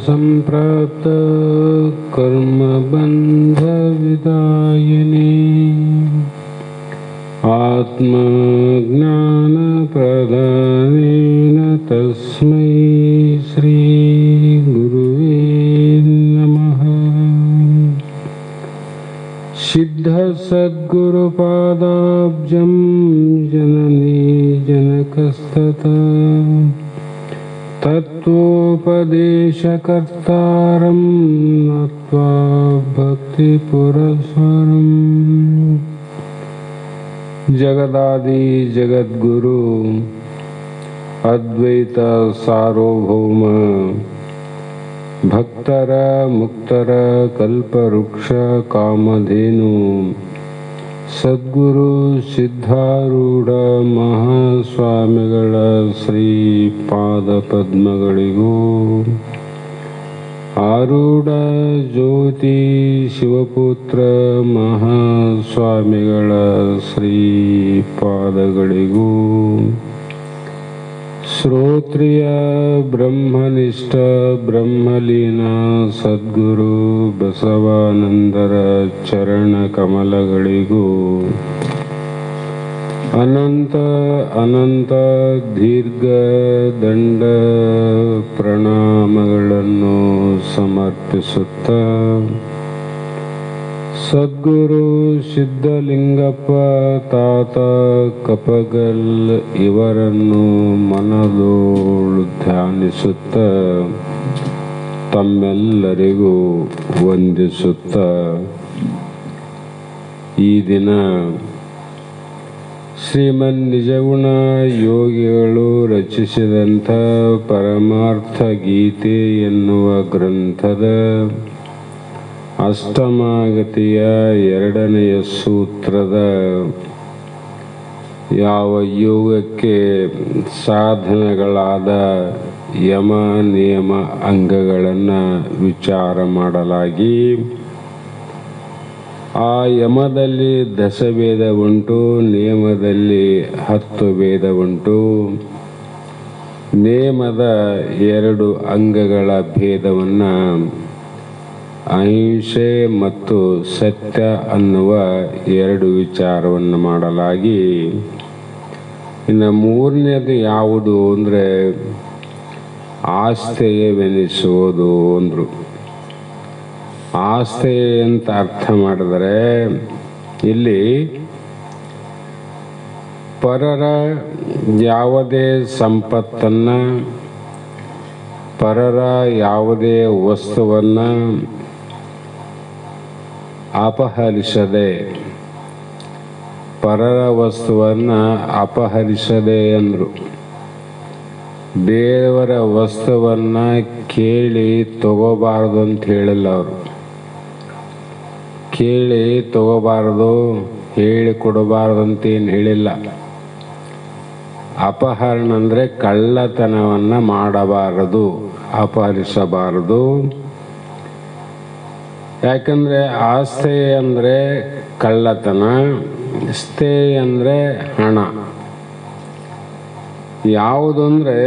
संप्राप्त कर्म बंध विदायिनी आत्मज्ञान प्रदानेन तस्मै श्री गुरुवे नमः। सिद्ध सद्गुरुपादाब्जं जननी जनकस्तथा तत्त्वोपदेशकर्तारं नत्वा भक्तिपुरस्सरम् जगदादि जगद्गुरु अद्वैत सार्वभौम भक्ತರ ಮುಕ್ತರ ಕಲ್ಪವೃಕ್ಷ ಕಾಮಧೇನು ಸದ್ಗುರು ಸಿದ್ಧಾರೂಢ ಮಹಾಸ್ವಾಮಿಗಳ ಶ್ರೀ ಪಾದ ಪದ್ಮಗಳಿಗೂ ಆರೂಢ ಜ್ಯೋತಿ ಶಿವಪುತ್ರ ಮಹಾಸ್ವಾಮಿಗಳ ಶ್ರೀ ಪಾದಗಳಿಗೂ ಶ್ರೋತ್ರಿಯ ಬ್ರಹ್ಮನಿಷ್ಠ ಬ್ರಹ್ಮಲೀನ ಸದ್ಗುರು ಬಸವಾನಂದರ ಚರಣ ಕಮಲಗಳಿಗೂ ಅನಂತ ಅನಂತ ದೀರ್ಘ ದಂಡ ಪ್ರಣಾಮಗಳನ್ನು ಸಮರ್ಪಿಸುತ್ತ ಸದ್ಗುರು ಸಿದ್ಧಲಿಂಗಪ್ಪ ತಾತ ಕಪಗಲ್ ಇವರನ್ನು ಮನದೋಳು ಧ್ಯಾನಿಸುತ್ತ ತಮ್ಮೆಲ್ಲರಿಗೂ ವಂದಿಸುತ್ತ ಈ ದಿನ ಶ್ರೀಮನ್ ನಿಜಗುಣ ಯೋಗಿಗಳು ರಚಿಸಿದಂಥ ಪರಮಾರ್ಥ ಗೀತೆ ಎನ್ನುವ ಗ್ರಂಥದ ಅಷ್ಟಮಾಗತಿಯ ಎರಡನೆಯ ಸೂತ್ರದ ಯಾವ ಯೋಗಕ್ಕೆ ಸಾಧನಗಳಾದ ಯಮ ನಿಯಮ ಅಂಗಗಳನ್ನು ವಿಚಾರ ಮಾಡಲಾಗಿ ಆ ಯಮದಲ್ಲಿ ದಶಭೇದ ಉಂಟು, ನಿಯಮದಲ್ಲಿ 10 ಭೇದ ಉಂಟು. ನೇಮದ 2 ಅಂಗಗಳ ಭೇದವನ್ನು ಅಹಿಂಸೆ ಮತ್ತು ಸತ್ಯ ಅನ್ನುವ 2 ವಿಚಾರವನ್ನು ಮಾಡಲಾಗಿ, ಇನ್ನು 3ನೇದು ಯಾವುದು ಅಂದರೆ ಆಸ್ಥೇಯವೆನಿಸುವುದು ಅಂದರು. ಆಸ್ಥೇಯ ಅಂತ ಅರ್ಥ ಮಾಡಿದರೆ ಇಲ್ಲಿ ಪರರ ಯಾವುದೇ ಸಂಪತ್ತನ್ನು ಪರರ ಯಾವುದೇ ವಸ್ತುವನ್ನು ಅಪಹರಿಸದೆ, ಪರರ ವಸ್ತುವನ್ನು ಅಪಹರಿಸದೆ ಅಂದರು. ಬೇರೆಯವರ ವಸ್ತುವನ್ನು ಕೇಳಿ ತಗೋಬಾರ್ದು ಅಂತ ಹೇಳಿಲ್ಲ ಅವರು. ಕೇಳಿ ತಗೋಬಾರ್ದು, ಹೇಳಿ ಕೊಡಬಾರ್ದು ಅಂತೇನು ಹೇಳಿಲ್ಲ. ಅಪಹರಣ ಅಂದರೆ ಕಳ್ಳತನವನ್ನು ಮಾಡಬಾರದು, ಅಪಹರಿಸಬಾರದು. ಯಾಕಂದರೆ ಆಸ್ತಿ ಅಂದರೆ ಕಳ್ಳತನ, ಸ್ಥೆ ಅಂದರೆ ಹಣ. ಯಾವುದು ಅಂದರೆ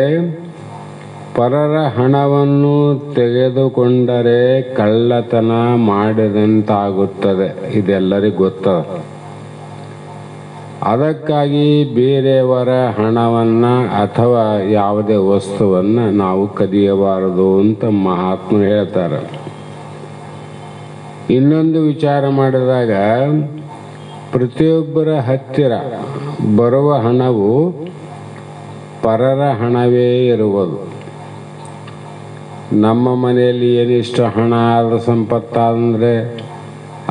ಪರರ ಹಣವನ್ನು ತೆಗೆದುಕೊಂಡರೆ ಕಳ್ಳತನ ಮಾಡಿದಂತಾಗುತ್ತದೆ, ಇದೆಲ್ಲರಿಗೂ ಗೊತ್ತದ. ಅದಕ್ಕಾಗಿ ಬೇರೆಯವರ ಹಣವನ್ನು ಅಥವಾ ಯಾವುದೇ ವಸ್ತುವನ್ನು ನಾವು ಕದಿಯಬಾರದು ಅಂತ ಮಹಾತ್ಮರು ಹೇಳ್ತಾರೆ. ಇನ್ನೊಂದು ವಿಚಾರ ಮಾಡಿದಾಗ ಪ್ರತಿಯೊಬ್ಬರ ಹತ್ತಿರ ಬರುವ ಹಣವು ಪರರ ಹಣವೇ ಇರುವುದು. ನಮ್ಮ ಮನೆಯಲ್ಲಿ ಏನಿಷ್ಟು ಹಣ ಆದ ಸಂಪತ್ತಾದರೆ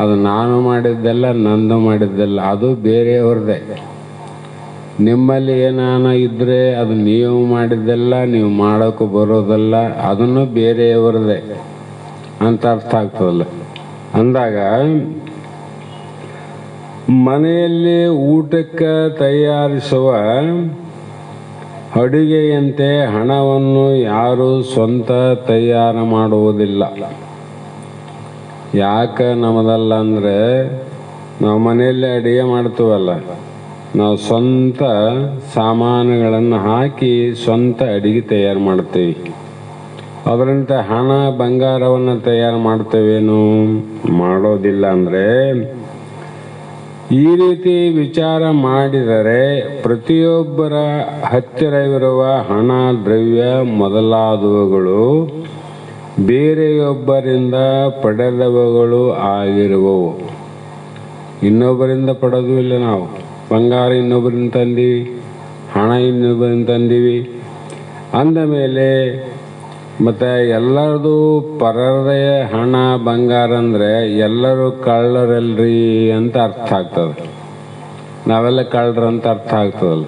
ಅದು ನಾನು ಮಾಡಿದ್ದೆಲ್ಲ, ನಂದು ಮಾಡಿದ್ದೆಲ್ಲ, ಅದು ಬೇರೆಯವ್ರದ್ದೇ. ನಿಮ್ಮಲ್ಲಿ ಏನಾನ ಇದ್ದರೆ ಅದು ನೀವು ಮಾಡಿದ್ದೆಲ್ಲ, ನೀವು ಮಾಡೋಕ್ಕೂ ಬರೋದಲ್ಲ, ಅದನ್ನು ಬೇರೆಯವ್ರದ್ದೇ ಅಂತ ಅರ್ಥ ಆಗ್ತದಲ್ಲ. ಅಂದಾಗ ಮನೆಯಲ್ಲಿ ಊಟಕ್ಕೆ ತಯಾರಿಸುವ ಅಡುಗೆಯಂತೆ ಹಣವನ್ನು ಯಾರೂ ಸ್ವಂತ ತಯಾರು ಮಾಡುವುದಿಲ್ಲ. ಯಾಕೆ ನಮ್ಮದಲ್ಲ ಅಂದರೆ ನಾವು ಮನೆಯಲ್ಲೇ ಅಡುಗೆ ಮಾಡ್ತೀವಲ್ಲ, ನಾವು ಸ್ವಂತ ಸಾಮಾನುಗಳನ್ನು ಹಾಕಿ ಸ್ವಂತ ಅಡುಗೆ ತಯಾರು ಮಾಡ್ತೀವಿ. ಅದರಂತೆ ಹಣ ಬಂಗಾರವನ್ನು ತಯಾರು ಮಾಡ್ತೇವೇನು? ಮಾಡೋದಿಲ್ಲ. ಅಂದರೆ ಈ ರೀತಿ ವಿಚಾರ ಮಾಡಿದರೆ ಪ್ರತಿಯೊಬ್ಬರ ಹತ್ತಿರವಿರುವ ಹಣ, ದ್ರವ್ಯ ಮೊದಲಾದವುಗಳು ಬೇರೆಯೊಬ್ಬರಿಂದ ಪಡೆದವುಗಳು ಆಗಿರುವವು. ಇನ್ನೊಬ್ಬರಿಂದ ಪಡೆದೂ ಇಲ್ಲ. ನಾವು ಬಂಗಾರ ಇನ್ನೊಬ್ಬರಿಂದ ತಂದೀವಿ, ಹಣ ಇನ್ನೊಬ್ಬರಿಂದ ತಂದೀವಿ ಅಂದ ಮೇಲೆ ಮತ್ತು ಎಲ್ಲರದು ಪರರದೇ ಹಣ ಬಂಗಾರ ಅಂದರೆ ಎಲ್ಲರೂ ಕಳ್ಳರಲ್ರಿ ಅಂತ ಅರ್ಥ ಆಗ್ತದೆ. ನಾವೆಲ್ಲ ಕಳ್ಳರಂತ ಅರ್ಥ ಆಗ್ತದಲ್ಲ.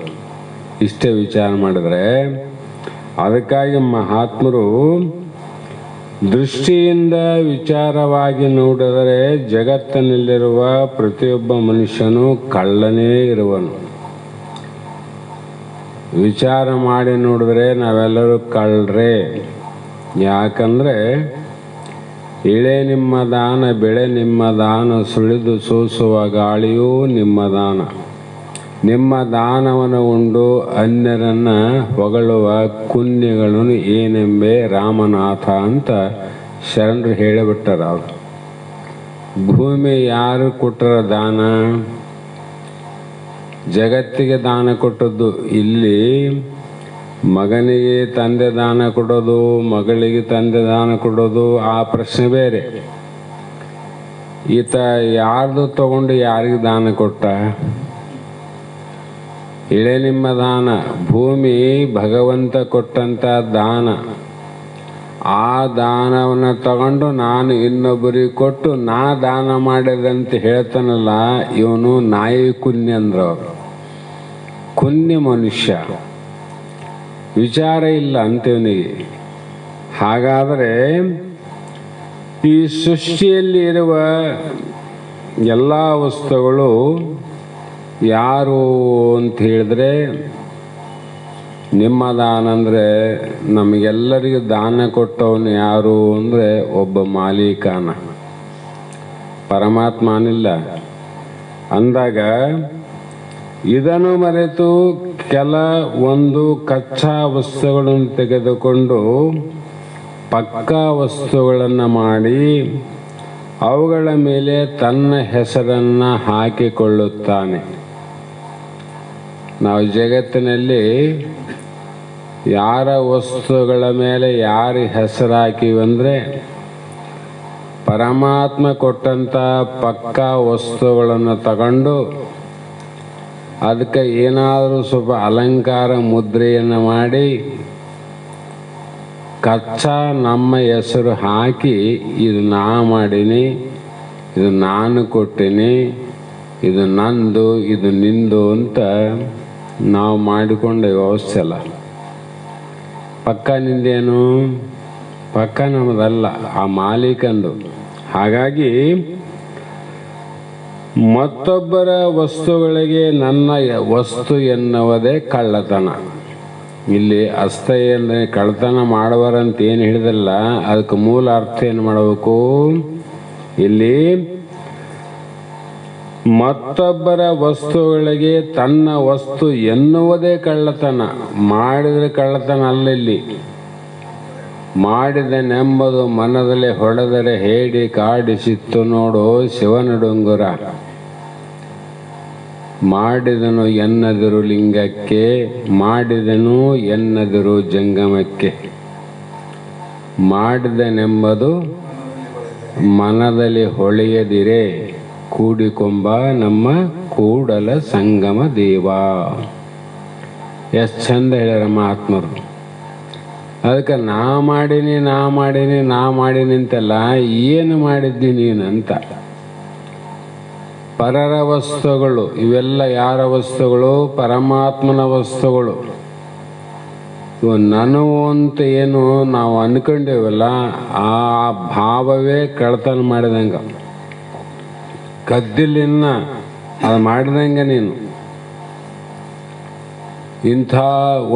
ಇಷ್ಟೇ ವಿಚಾರ ಮಾಡಿದರೆ ಅದಕ್ಕಾಗಿ ಮಹಾತ್ಮರು ದೃಷ್ಟಿಯಿಂದ ವಿಚಾರವಾಗಿ ನೋಡಿದರೆ ಜಗತ್ತಿನಲ್ಲಿರುವ ಪ್ರತಿಯೊಬ್ಬ ಮನುಷ್ಯನು ಕಳ್ಳನೇ ಇರುವನು. ವಿಚಾರ ಮಾಡಿ ನೋಡಿದ್ರೆ ನಾವೆಲ್ಲರೂ ಕಳ್ಳರೇ. ಯಾಕಂದರೆ ಇಳೆ ನಿಮ್ಮ ದಾನ, ಬೆಳೆ ನಿಮ್ಮ ದಾನ, ಸುಳಿದು ಸೂಸುವ ಗಾಳಿಯೂ ನಿಮ್ಮ ದಾನ. ನಿಮ್ಮ ದಾನವನ್ನು ಉಂಡು ಅನ್ಯರನ್ನು ಹೊಗಳುವ ಕುನ್ಯಗಳನ್ನು ಏನೆಂಬೆ ರಾಮನಾಥ ಅಂತ ಶರಣರು ಹೇಳಿಬಿಟ್ಟಾರ. ಅವರು ಭೂಮಿ ಯಾರು ಕೊಟ್ಟರ ದಾನ? ಜಗತ್ತಿಗೆ ದಾನ ಕೊಟ್ಟದ್ದು. ಇಲ್ಲಿ ಮಗನಿಗೆ ತಂದೆ ದಾನ ಕೊಡೋದು, ಮಗಳಿಗೆ ತಂದೆ ದಾನ ಕೊಡೋದು ಆ ಪ್ರಶ್ನೆ ಬೇರೆ. ಈತ ಯಾರ್ದು ತಗೊಂಡು ಯಾರಿಗೆ ದಾನ ಕೊಟ್ಟ? ಇಳೆ ನಿಮ್ಮ ದಾನ, ಭೂಮಿ ಭಗವಂತ ಕೊಟ್ಟಂಥ ದಾನ. ಆ ದಾನವನ್ನು ತಗೊಂಡು ನಾನು ಇನ್ನೊಬ್ಬರಿಗೆ ಕೊಟ್ಟು ನಾ ದಾನ ಮಾಡಿದಂತ ಹೇಳ್ತಾನಲ್ಲ, ಇವನು ನಾಯಿ ಕುನ್ಯ ಅಂದ್ರವ್ರು. ಕುನ್ಯ ಮನುಷ್ಯ, ವಿಚಾರ ಇಲ್ಲ ಅಂತವನಿಗೆ. ಹಾಗಾದರೆ ಈ ಸೃಷ್ಟಿಯಲ್ಲಿ ಇರುವ ಎಲ್ಲ ವಸ್ತುಗಳು ಯಾರು ಅಂತ ಹೇಳಿದ್ರೆ ನಿಮ್ಮ ದಾನ. ಅಂದರೆ ನಮಗೆಲ್ಲರಿಗೂ ದಾನ ಕೊಟ್ಟವನು ಯಾರು ಅಂದರೆ ಒಬ್ಬ ಮಾಲೀಕನ, ಪರಮಾತ್ಮನಿಲ್ಲ. ಅಂದಾಗ ಇದನ್ನು ಮರೆತು ಒಂದು ಕಚ್ಚಾ ವಸ್ತುಗಳನ್ನು ತೆಗೆದುಕೊಂಡು ಪಕ್ಕಾ ವಸ್ತುಗಳನ್ನು ಮಾಡಿ ಅವುಗಳ ಮೇಲೆ ತನ್ನ ಹೆಸರನ್ನು ಹಾಕಿಕೊಳ್ಳುತ್ತಾನೆ. ನಾವು ಜಗತ್ತಿನಲ್ಲಿ ಯಾರ ವಸ್ತುಗಳ ಮೇಲೆ ಯಾರು ಹೆಸರು ಹಾಕಿವಂದರೆ ಪರಮಾತ್ಮ ಕೊಟ್ಟಂಥ ಪಕ್ಕಾ ವಸ್ತುಗಳನ್ನು ತಗೊಂಡು ಅದಕ್ಕೆ ಏನಾದರೂ ಸ್ವಲ್ಪ ಅಲಂಕಾರ ಮುದ್ರೆಯನ್ನು ಮಾಡಿ ಕಚ್ಚಾ ನಮ್ಮ ಹೆಸರು ಹಾಕಿ ಇದು ನಾ ಮಾಡೀನಿ, ಇದು ನಾನು ಕೊಟ್ಟೀನಿ, ಇದು ನಂದು, ಇದು ನಿಂದು ಅಂತ ನಾವು ಮಾಡಿಕೊಂಡ ವ್ಯವಸ್ಥೆ ಅಲ್ಲ. ಪಕ್ಕ ನಿಂದೇನು? ಪಕ್ಕ ನಮ್ಮದಲ್ಲ, ಆ ಮಾಲೀಕಂದು. ಹಾಗಾಗಿ ಮತ್ತೊಬ್ಬರ ವಸ್ತುಗಳಿಗೆ ನನ್ನ ವಸ್ತು ಎನ್ನುವುದೇ ಕಳ್ಳತನ. ಇಲ್ಲಿ ಅಸ್ಥೆಯಲ್ಲಿ ಕಳ್ಳತನ ಮಾಡುವರಂತ ಏನು ಹೇಳಿದಲ್ಲ, ಅದಕ್ಕೆ ಮೂಲ ಅರ್ಥ ಏನು ಮಾಡಬೇಕು? ಇಲ್ಲಿ ಮತ್ತೊಬ್ಬರ ವಸ್ತುಗಳಿಗೆ ತನ್ನ ವಸ್ತು ಎನ್ನುವುದೇ ಕಳ್ಳತನ. ಮಾಡಿದರೆ ಕಳ್ಳತನ ಅಲ್ಲ. ಇಲ್ಲಿ ಮಾಡಿದನೆಂಬುದು ಮನದಲ್ಲಿ ಹೊಡೆದರೆ ಹೇಡಿ ಕಾಡಿಸಿತ್ತು ನೋಡು ಶಿವನಡುಂಗುರ. ಮಾಡಿದನು ಎನ್ನದಿರು ಲಿಂಗಕ್ಕೆ, ಮಾಡಿದನು ಎನ್ನದಿರು ಜಂಗಮಕ್ಕೆ. ಮಾಡಿದನೆಂಬುದು ಮನದಲ್ಲಿ ಹೊಳೆಯದಿರೆ ಕೂಡಿಕೊಂಬ ನಮ್ಮ ಕೂಡಲ ಸಂಗಮ ದೇವ. ಎಷ್ಟು ಚಂದ ಹೇಳ್ಯಾರ ಮಹಾತ್ಮರು. ಅದಕ್ಕೆ ನಾ ಮಾಡೀನಿ ಅಂತೆಲ್ಲ ಏನು ಮಾಡಿದ್ದಿ ನೀನಂತ. ಪರರ ವಸ್ತುಗಳು ಇವೆಲ್ಲ ಯಾರ ವಸ್ತುಗಳು? ಪರಮಾತ್ಮನ ವಸ್ತುಗಳು. ಇವು ನನವು ಅಂತ ಏನು ನಾವು ಅನ್ಕೊಂಡೇವಲ್ಲ, ಆ ಭಾವವೇ ಕಳ್ಳತನ ಮಾಡಿದಂಗ. ಕದ್ದಿಲಿನ್ನ ಅದು ಮಾಡಿದಂಗೆ ನೀನು. ಇಂಥ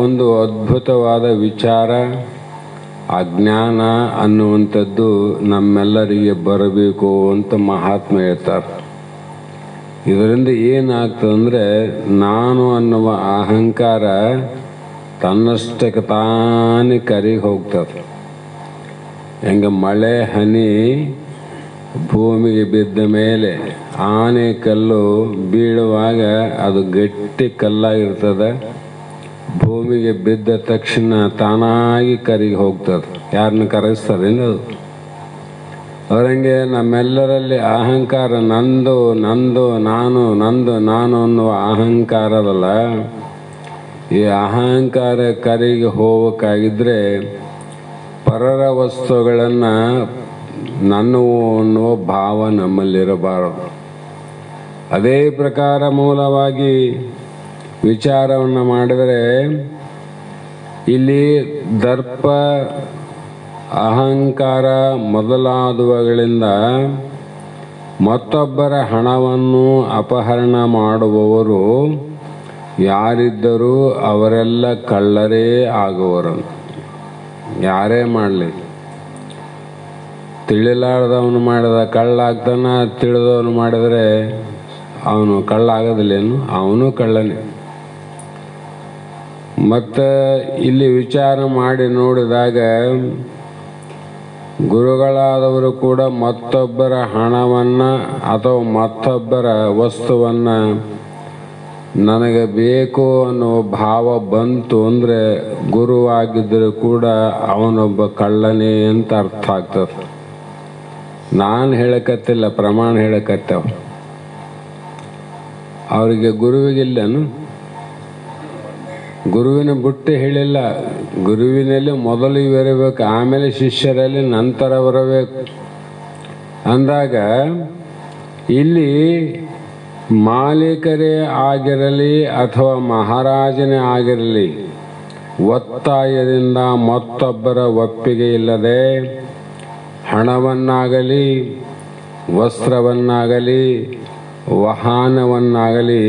ಒಂದು ಅದ್ಭುತವಾದ ವಿಚಾರ, ಅಜ್ಞಾನ ಅನ್ನುವಂಥದ್ದು ನಮ್ಮೆಲ್ಲರಿಗೆ ಬರಬೇಕು ಅಂತ ಮಹಾತ್ಮ ಹೇಳ್ತಾರೆ. ಇದರಿಂದ ಏನಾಗ್ತದಂದರೆ, ನಾನು ಅನ್ನುವ ಅಹಂಕಾರ ತನ್ನಷ್ಟಕ್ಕೆ ತಾನೇ ಕರಿಗೆ ಹೋಗ್ತದೆ. ಹೆಂಗೆ ಮಳೆ ಹನಿ ಭೂಮಿಗೆ ಬಿದ್ದ ಮೇಲೆ ಆನೆ ಕಲ್ಲು ಬೀಳುವಾಗ ಅದು ಗಟ್ಟಿ ಕಲ್ಲಾಗಿರ್ತದೆ. ಭೂಮಿಗೆ ಬಿದ್ದ ತಕ್ಷಣ ತಾನಾಗಿ ಕರಿಗೆ ಹೋಗ್ತದೆ. ಯಾರನ್ನ ಕರಗಿಸ್ತದೇನು ಅದು? ಅವರಂಗೆ ನಮ್ಮೆಲ್ಲರಲ್ಲಿ ಅಹಂಕಾರ ನಂದು ನಾನು ಅನ್ನುವ ಅಹಂಕಾರದಲ್ಲ. ಈ ಅಹಂಕಾರ ಕರಿಗೆ ಹೋಗಬೇಕಾಗಿದ್ರೆ ಪರರ ವಸ್ತುಗಳನ್ನು ನನ್ನವು ಅನ್ನುವ ಭಾವ ನಮ್ಮಲ್ಲಿರಬಾರದು. ಅದೇ ಪ್ರಕಾರ ಮೂಲವಾಗಿ ವಿಚಾರವನ್ನು ಮಾಡಿದರೆ ಇಲ್ಲಿ ದರ್ಪ, ಅಹಂಕಾರ ಮೊದಲಾದವುಗಳಿಂದ ಮತ್ತೊಬ್ಬರ ಹಣವನ್ನು ಅಪಹರಣ ಮಾಡುವವರು ಯಾರಿದ್ದರೂ ಅವರೆಲ್ಲ ಕಳ್ಳರೇ ಆಗುವರು. ಯಾರೇ ಮಾಡಲಿ, ತಿಳಿಲಾರ್ದವನು ಮಾಡಿದ ಕಳ್ಳ ಆಗ್ತಾನ, ತಿಳಿದವನು ಮಾಡಿದರೆ ಅವನು ಕಳ್ಳ ಆಗೋದಿಲ್ಲೇನು? ಅವನು ಕಳ್ಳನೇ. ಮತ್ತು ಇಲ್ಲಿ ವಿಚಾರ ಮಾಡಿ ನೋಡಿದಾಗ ಗುರುಗಳಾದವರು ಕೂಡ ಮತ್ತೊಬ್ಬರ ಹಣವನ್ನು ಅಥವಾ ಮತ್ತೊಬ್ಬರ ವಸ್ತುವನ್ನು ನನಗೆ ಬೇಕು ಅನ್ನೋ ಭಾವ ಬಂತು ಅಂದರೆ ಗುರುವಾಗಿದ್ದರೂ ಕೂಡ ಅವನೊಬ್ಬ ಕಳ್ಳನೇ ಅಂತ ಅರ್ಥ ಆಗ್ತದೆ. ನಾನು ಹೇಳಕತ್ತಿಲ್ಲ, ಪ್ರಮಾಣ ಹೇಳಕತ್ತವ. ಅವರಿಗೆ ಗುರುವಿಗಿಲ್ಲನು? ಗುರುವಿನ ಬುಟ್ಟಿ ಹೇಳಿಲ್ಲ. ಗುರುವಿನಲ್ಲಿ ಮೊದಲು ಇರಬೇಕು, ಆಮೇಲೆ ಶಿಷ್ಯರಲ್ಲಿ ನಂತರ ಬರಬೇಕು ಅಂದಾಗ ಇಲ್ಲಿ ಮಾಲೀಕರೇ ಆಗಿರಲಿ ಅಥವಾ ಮಹಾರಾಜನೇ ಆಗಿರಲಿ, ಒತ್ತಾಯದಿಂದ ಮತ್ತೊಬ್ಬರ ಒಪ್ಪಿಗೆ ಇಲ್ಲದೆ ಹಣವನ್ನಾಗಲಿ ವಸ್ತ್ರವನ್ನಾಗಲಿ ವಾಹನವನ್ನಾಗಲಿ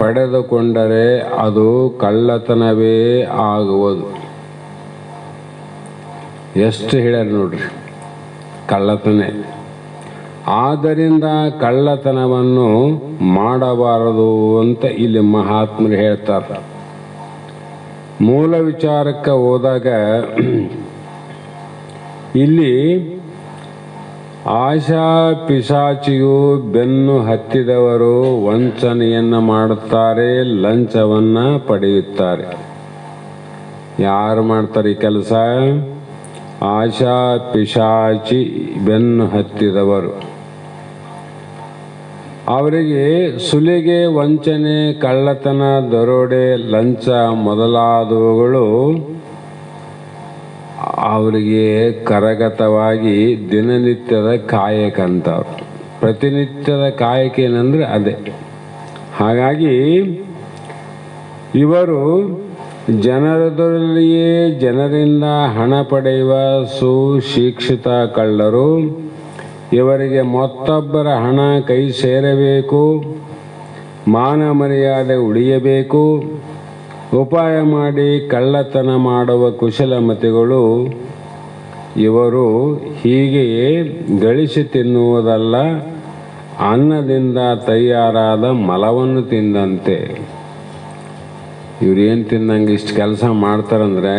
ಪಡೆದುಕೊಂಡರೆ ಅದು ಕಳ್ಳತನವೇ ಆಗುವುದು. ಎಷ್ಟು ಹೇಳ್ಯಾರ ನೋಡ್ರಿ, ಕಳ್ಳತನ. ಆದ್ದರಿಂದ ಕಳ್ಳತನವನ್ನು ಮಾಡಬಾರದು ಅಂತ ಇಲ್ಲಿ ಮಹಾತ್ಮರು ಹೇಳ್ತಾರೆ. ಮೂಲ ವಿಚಾರಕ್ಕೆ ಹೋದಾಗ ಇಲ್ಲಿ ಆಶಾ ಪಿಶಾಚಿಯು ಬೆನ್ನು ಹತ್ತಿದವರು ವಂಚನೆಯನ್ನು ಮಾಡುತ್ತಾರೆ, ಲಂಚವನ್ನು ಪಡೆಯುತ್ತಾರೆ. ಯಾರು ಮಾಡ್ತಾರೆ ಈ ಕೆಲಸ? ಆಶಾ ಪಿಶಾಚಿ ಬೆನ್ನು ಹತ್ತಿದವರು. ಅವರಿಗೆ ಸುಲಿಗೆ, ವಂಚನೆ, ಕಳ್ಳತನ, ದರೋಡೆ, ಲಂಚ ಮೊದಲಾದವುಗಳು ಅವರಿಗೆ ಕರಗತವಾಗಿ ದಿನನಿತ್ಯದ ಕಾಯಕ ಅಂತವ್ರು. ಪ್ರತಿನಿತ್ಯದ ಕಾಯಕ ಏನಂದರೆ ಅದೇ. ಹಾಗಾಗಿ ಇವರು ಜನರದಲ್ಲಿಯೇ ಜನರಿಂದ ಹಣ ಪಡೆಯುವ ಸುಶಿಕ್ಷಿತ ಕಳ್ಳರು. ಇವರಿಗೆ ಮತ್ತೊಬ್ಬರ ಹಣ ಕೈ ಸೇರಬೇಕು, ಮಾನ ಮರ್ಯಾದೆ ಉಳಿಯಬೇಕು, ಉಪಾಯ ಮಾಡಿ ಕಳ್ಳತನ ಮಾಡುವ ಕುಶಲಮತಿಗಳು ಇವರು. ಹೀಗೆಯೇ ಗಳಿಸಿ ತಿನ್ನುವುದಲ್ಲ, ಅನ್ನದಿಂದ ತಯಾರಾದ ಮಲವನ್ನು ತಿಂದಂತೆ. ಇವ್ರೇನು ತಿಂದಂಗೆ ಇಷ್ಟು ಕೆಲಸ ಮಾಡ್ತಾರಂದರೆ,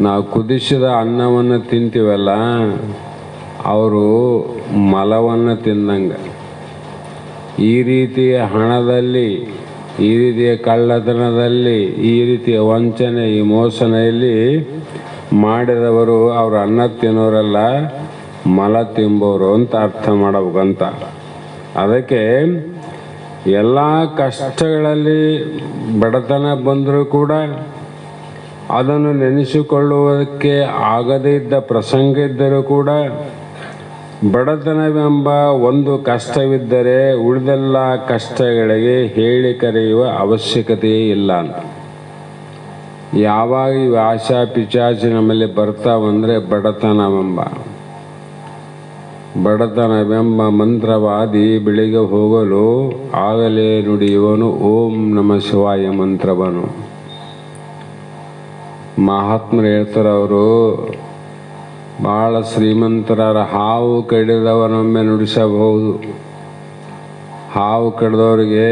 ನಾವು ಕುದಿಸಿದ ಅನ್ನವನ್ನು ತಿಂತೀವಲ್ಲ, ಅವರು ಮಲವನ್ನು ತಿಂದಂಗೆ. ಈ ರೀತಿಯ ಹಣದಲ್ಲಿ, ಈ ರೀತಿಯ ಕಳ್ಳತನದಲ್ಲಿ, ಈ ರೀತಿಯ ವಂಚನೆ, ಈ ಮೋಸನೆಯಲ್ಲಿ ಮಾಡಿದವರು ಅವರು ಅನ್ನ ತಿನ್ನೋರಲ್ಲ, ಮಲ ತಿಂಬೋರು ಅಂತ ಅರ್ಥ ಮಾಡಬೇಕಂತ. ಅದಕ್ಕೆ ಎಲ್ಲ ಕಷ್ಟಗಳಲ್ಲಿ ಬಡತನ ಬಂದರೂ ಕೂಡ ಅದನ್ನು ನೆನೆಸಿಕೊಳ್ಳುವುದಕ್ಕೆ ಆಗದೇ ಇದ್ದ ಪ್ರಸಂಗ ಇದ್ದರೂ ಕೂಡ ಬಡತನವೆಂಬ ಒಂದು ಕಷ್ಟವಿದ್ದರೆ ಉಳಿದೆಲ್ಲ ಕಷ್ಟಗಳಿಗೆ ಹೇಳಿ ಕರೆಯುವ ಅವಶ್ಯಕತೆಯೇ ಇಲ್ಲ ಅಂತ. ಯಾವಾಗ ಇವು ಆಶಾ ಪಿಚಾಚಿ ನಮ್ಮಲ್ಲಿ ಬರ್ತಾವಂದರೆ ಬಡತನವೆಂಬ ಮಂತ್ರವಾದಿ ಬೆಳಿಗ್ಗೆ ಹೋಗಲು ಆಗಲೇ ನುಡಿಯುವನು ಓಂ ನಮ ಶಿವಾಯ ಮಂತ್ರವನು. ಮಹಾತ್ಮರು ಹೇಳ್ತಾರೆ, ಅವರು ಭಾಳ ಶ್ರೀಮಂತರ ಹಾವು ಕಡಿದವನೊಮ್ಮೆ ನುಡಿಸಬಹುದು. ಹಾವು ಕಡಿದವರಿಗೆ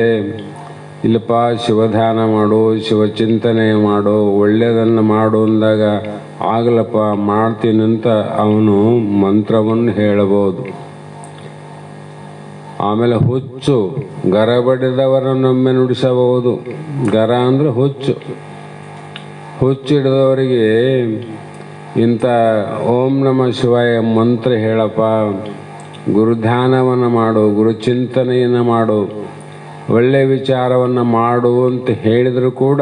ಇಲ್ಲಪ್ಪ ಶಿವಧ್ಯಾನ ಮಾಡು, ಶಿವಚಿಂತನೆ ಮಾಡು, ಒಳ್ಳೆಯದನ್ನು ಮಾಡು ಅಂದಾಗ ಆಗಲಪ್ಪ ಮಾಡ್ತೀನಿ ಅಂತ ಅವನು ಮಂತ್ರವನ್ನು ಹೇಳಬಹುದು. ಆಮೇಲೆ ಹುಚ್ಚು ಗರಬಡಿದವರನ್ನೊಮ್ಮೆ ನುಡಿಸಬಹುದು. ಗರ ಅಂದರೆ ಹುಚ್ಚು. ಹುಚ್ಚಿಡಿದವರಿಗೆ ಇಂಥ ಓಂ ನಮ ಶಿವಾಯ ಮಂತ್ರ ಹೇಳಪ್ಪ, ಗುರುಧ್ಯಾನವನ್ನು ಮಾಡು, ಗುರುಚಿಂತನೆಯನ್ನು ಮಾಡು, ಒಳ್ಳೆಯ ವಿಚಾರವನ್ನು ಮಾಡು ಅಂತ ಹೇಳಿದರೂ ಕೂಡ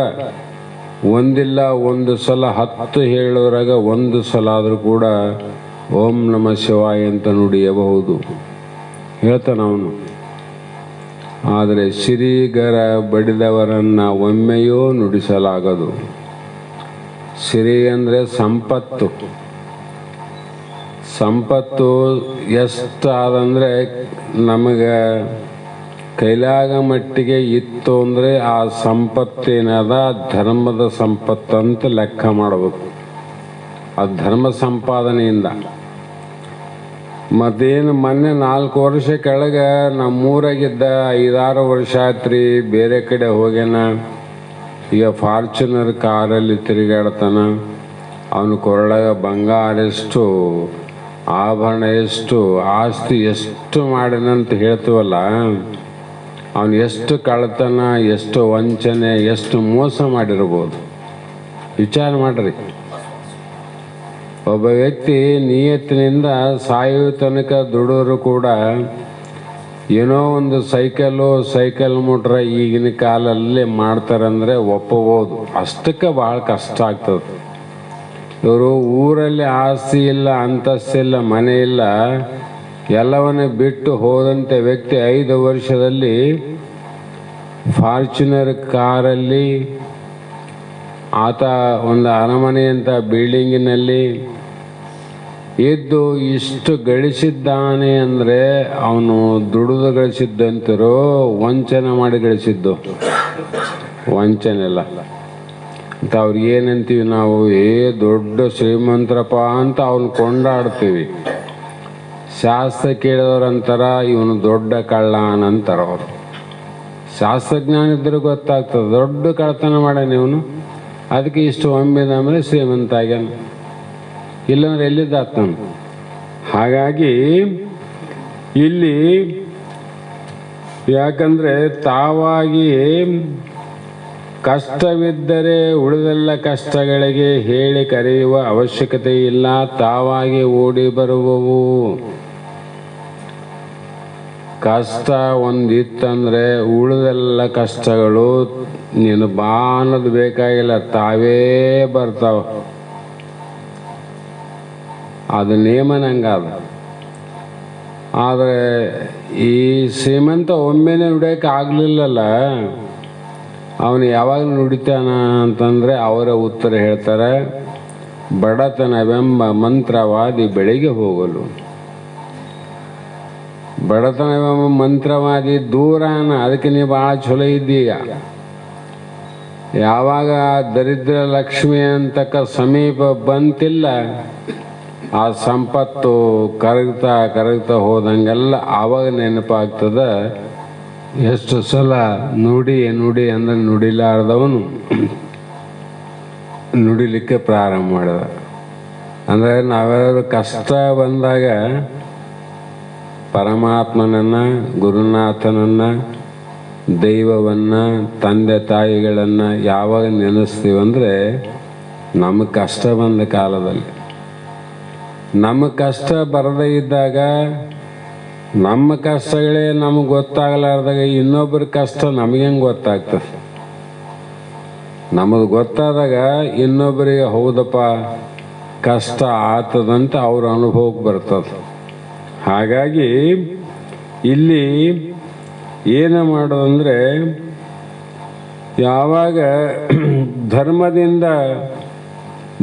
ಒಂದಿಲ್ಲ ಒಂದು ಸಲ 10 ಹೇಳೋರಾಗ ಒಂದು ಸಲ ಆದರೂ ಕೂಡ ಓಂ ನಮ ಶಿವಾಯ ಅಂತ ನುಡಿಯಬಹುದು ಹೇಳ್ತಾನ ಅವನು. ಆದರೆ ಸಿರಿಗರ ಬಡಿದವರನ್ನು ಒಮ್ಮೆಯೂ ನುಡಿಸಲಾಗದು. ಸಿರಿ ಅಂದರೆ ಸಂಪತ್ತು. ಸಂಪತ್ತು ಎಷ್ಟು ಆದಂದರೆ ನಮಗೆ ಕೈಲಾಗ ಮಟ್ಟಿಗೆ ಇತ್ತು ಅಂದರೆ ಆ ಸಂಪತ್ತೇನದ ಧರ್ಮದ ಸಂಪತ್ತು ಅಂತ ಲೆಕ್ಕ ಮಾಡಬೇಕು. ಆ ಧರ್ಮ ಸಂಪಾದನೆಯಿಂದ. ಮತ್ತೇನು ಮೊನ್ನೆ 4 ವರ್ಷ ಕೆಳಗೆ ನಮ್ಮೂರಾಗಿದ್ದ 5-6 ವರ್ಷ ಆಯ್ತು ಬೇರೆ ಕಡೆ ಹೋಗ್ಯಾನ. ಈಗ ಫಾರ್ಚುನರ್ ಕಾರಲ್ಲಿ ತಿರುಗಾಡ್ತಾನ. ಅವನು ಕೊರಳಾಗ ಬಂಗಾರ ಎಷ್ಟು, ಆಭರಣ ಎಷ್ಟು, ಆಸ್ತಿ ಎಷ್ಟು ಮಾಡಿನಂತ ಹೇಳ್ತೀವಲ್ಲ, ಅವನು ಎಷ್ಟು ಕಳ್ಳತನ, ಎಷ್ಟು ವಂಚನೆ, ಎಷ್ಟು ಮೋಸ ಮಾಡಿರ್ಬೋದು ವಿಚಾರ ಮಾಡ್ರಿ. ಒಬ್ಬ ವ್ಯಕ್ತಿ ನಿಯತ್ತಿನಿಂದ ಸಾಯುವ ತನಕ ದುಡಿದ್ರು ಕೂಡ ಏನೋ ಒಂದು ಸೈಕಲ್ ಮೋಟ್ರ ಈಗಿನ ಕಾಲಲ್ಲಿ ಮಾಡ್ತಾರಂದರೆ ಒಪ್ಪಬಹುದು. ಅಷ್ಟಕ್ಕೆ ಭಾಳ ಕಷ್ಟ ಆಗ್ತದೆ. ಇವರು ಊರಲ್ಲಿ ಆಸ್ತಿ ಇಲ್ಲ, ಅಂತಸ್ತಿಲ್ಲ, ಮನೆ ಇಲ್ಲ, ಎಲ್ಲವನ್ನ ಬಿಟ್ಟು ಹೋದಂಥ ವ್ಯಕ್ತಿ 5 ವರ್ಷದಲ್ಲಿ ಫಾರ್ಚುನರ್ ಕಾರಲ್ಲಿ ಆತ ಒಂದು ಅರಮನೆಯಂಥ ಬಿಲ್ಡಿಂಗಿನಲ್ಲಿ ಇದ್ದು ಇಷ್ಟು ಗಳಿಸಿದ್ದಾನೆ ಅಂದರೆ ಅವನು ದುಡಿದು ಗಳಿಸಿದ್ದಂತಿರೋ ವಂಚನೆ ಮಾಡಿ ಗಳಿಸಿದ್ದು? ವಂಚನೆಲ್ಲ ಅಂತ ಅವ್ರಿಗೆ ಏನಂತೀವಿ ನಾವು, ದೊಡ್ಡ ಶ್ರೀಮಂತರಪ್ಪ ಅಂತ ಅವನು ಕೊಂಡಾಡ್ತೀವಿ. ಶಾಸ್ತ್ರ ಕೇಳಿದವ್ರಂತಾರ ಇವನು ದೊಡ್ಡ ಕಳ್ಳನಂತಾರ. ಅವರು ಶಾಸ್ತ್ರಜ್ಞಾನ ಇದ್ರೂ ಗೊತ್ತಾಗ್ತದೆ, ದೊಡ್ಡ ಕಳ್ಳತನ ಮಾಡ್ಯಾನ ಇವನು, ಅದಕ್ಕೆ ಇಷ್ಟು ಒಮ್ಮೆದ ಆಮೇಲೆ ಶ್ರೀಮಂತ ಆಗ್ಯಾನ, ಇಲ್ಲಂದ್ರೆ ಎಲ್ಲಿದ್ದಾತನ. ಹಾಗಾಗಿ ಇಲ್ಲಿ ಯಾಕಂದರೆ ತಾವಾಗಿ ಕಷ್ಟವಿದ್ದರೆ ಉಳಿದೆಲ್ಲ ಕಷ್ಟಗಳಿಗೆ ಹೇಳಿ ಕರೆಯುವ ಅವಶ್ಯಕತೆ ಇಲ್ಲ, ತಾವಾಗಿ ಓಡಿ ಬರುವವು. ಕಷ್ಟ ಒಂದಿತ್ತಂದರೆ ಉಳಿದೆಲ್ಲ ಕಷ್ಟಗಳು ನೀನು ಬಾ ಅನ್ನೋದು ಬೇಕಾಗಿಲ್ಲ, ತಾವೇ ಬರ್ತಾವ. ಅದು ನೇಮನಂಗಾದ. ಆದರೆ ಈ ಶ್ರೀಮಂತ ಒಮ್ಮೆನೇ ನುಡಿಯೋಕೆ ಆಗಲಿಲ್ಲಲ್ಲ, ಅವನು ಯಾವಾಗ ನುಡಿತಾನ ಅಂತಂದರೆ ಅವರ ಉತ್ತರ ಹೇಳ್ತಾರೆ, ಬಡತನವೆಂಬ ಮಂತ್ರವಾದಿ ಬೆಳಿಗ್ಗೆ ಹೋಗಲು. ಬಡತನವೆಂಬ ಮಂತ್ರವಾದಿ ದೂರಾನ, ಅದಕ್ಕೆ ನೀವು ಭಾಳ ಚಲೋ ಇದ್ದೀಗ. ಯಾವಾಗ ದರಿದ್ರ ಲಕ್ಷ್ಮಿ ಅಂತಕ್ಕ ಸಮೀಪ ಬಂತಿಲ್ಲ, ಆ ಸಂಪತ್ತು ಕರಗ್ತಾ ಹೋದಂಗೆಲ್ಲ ಆವಾಗ ನೆನಪಾಗ್ತದ. ಎಷ್ಟು ಸಲ ನುಡಿ ಅಂದರೆ ನುಡಿಲಾರ್ದವನು ನುಡಿಲಿಕ್ಕೆ ಪ್ರಾರಂಭ ಮಾಡಿದ. ಅಂದರೆ ನಾವೆಲ್ಲರೂ ಕಷ್ಟ ಬಂದಾಗ ಪರಮಾತ್ಮನನ್ನು, ಗುರುನಾಥನನ್ನು, ದೈವವನ್ನು, ತಂದೆ ತಾಯಿಗಳನ್ನು ಯಾವಾಗ ನೆನೆಸ್ತೀವಂದರೆ ನಮಗೆ ಕಷ್ಟ ಬಂದ ಕಾಲದಲ್ಲಿ. ನಮ್ಮ ಕಷ್ಟ ಬರದೇ ಇದ್ದಾಗ, ನಮ್ಮ ಕಷ್ಟಗಳೇ ನಮಗೆ ಗೊತ್ತಾಗಲಾರ್ದಾಗ ಇನ್ನೊಬ್ಬರ ಕಷ್ಟ ನಮಗೆ ಹೆಂಗೆ ಗೊತ್ತಾಗ್ತದೆ? ನಮಗೆ ಗೊತ್ತಾದಾಗ ಇನ್ನೊಬ್ಬರಿಗೆ ಹೌದಪ್ಪ ಕಷ್ಟ ಆಗ್ತದಂತ ಅವ್ರ ಅನುಭವಕ್ಕೆ ಬರ್ತದೆ. ಹಾಗಾಗಿ ಇಲ್ಲಿ ಏನು ಮಾಡೋದಂದರೆ, ಯಾವಾಗ ಧರ್ಮದಿಂದ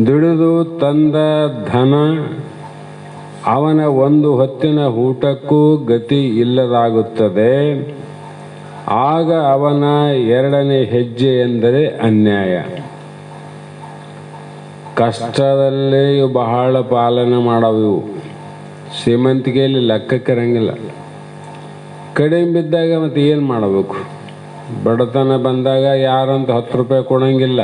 ದುಡಿದು ತಂದ ಧನ ಅವನ ಒಂದು ಹೊತ್ತಿನ ಊಟಕ್ಕೂ ಗತಿ ಇಲ್ಲದಾಗುತ್ತದೆ, ಆಗ ಅವನ ಎರಡನೇ ಹೆಜ್ಜೆ ಎಂದರೆ ಅನ್ಯಾಯ. ಕಷ್ಟದಲ್ಲೇ ಇವು ಬಹಳ ಪಾಲನೆ ಮಾಡವು. ಶ್ರೀಮಂತಿಕೆಯಲ್ಲಿ ಲೆಕ್ಕಕ್ಕಿರಂಗಿಲ್ಲ. ಕಡಿಮೆ ಬಿದ್ದಾಗ ಮತ್ತೆ ಏನು ಮಾಡಬೇಕು? ಬಡತನ ಬಂದಾಗ ಯಾರಂತ 10 ರೂಪಾಯಿ ಕೊಡೋಂಗಿಲ್ಲ.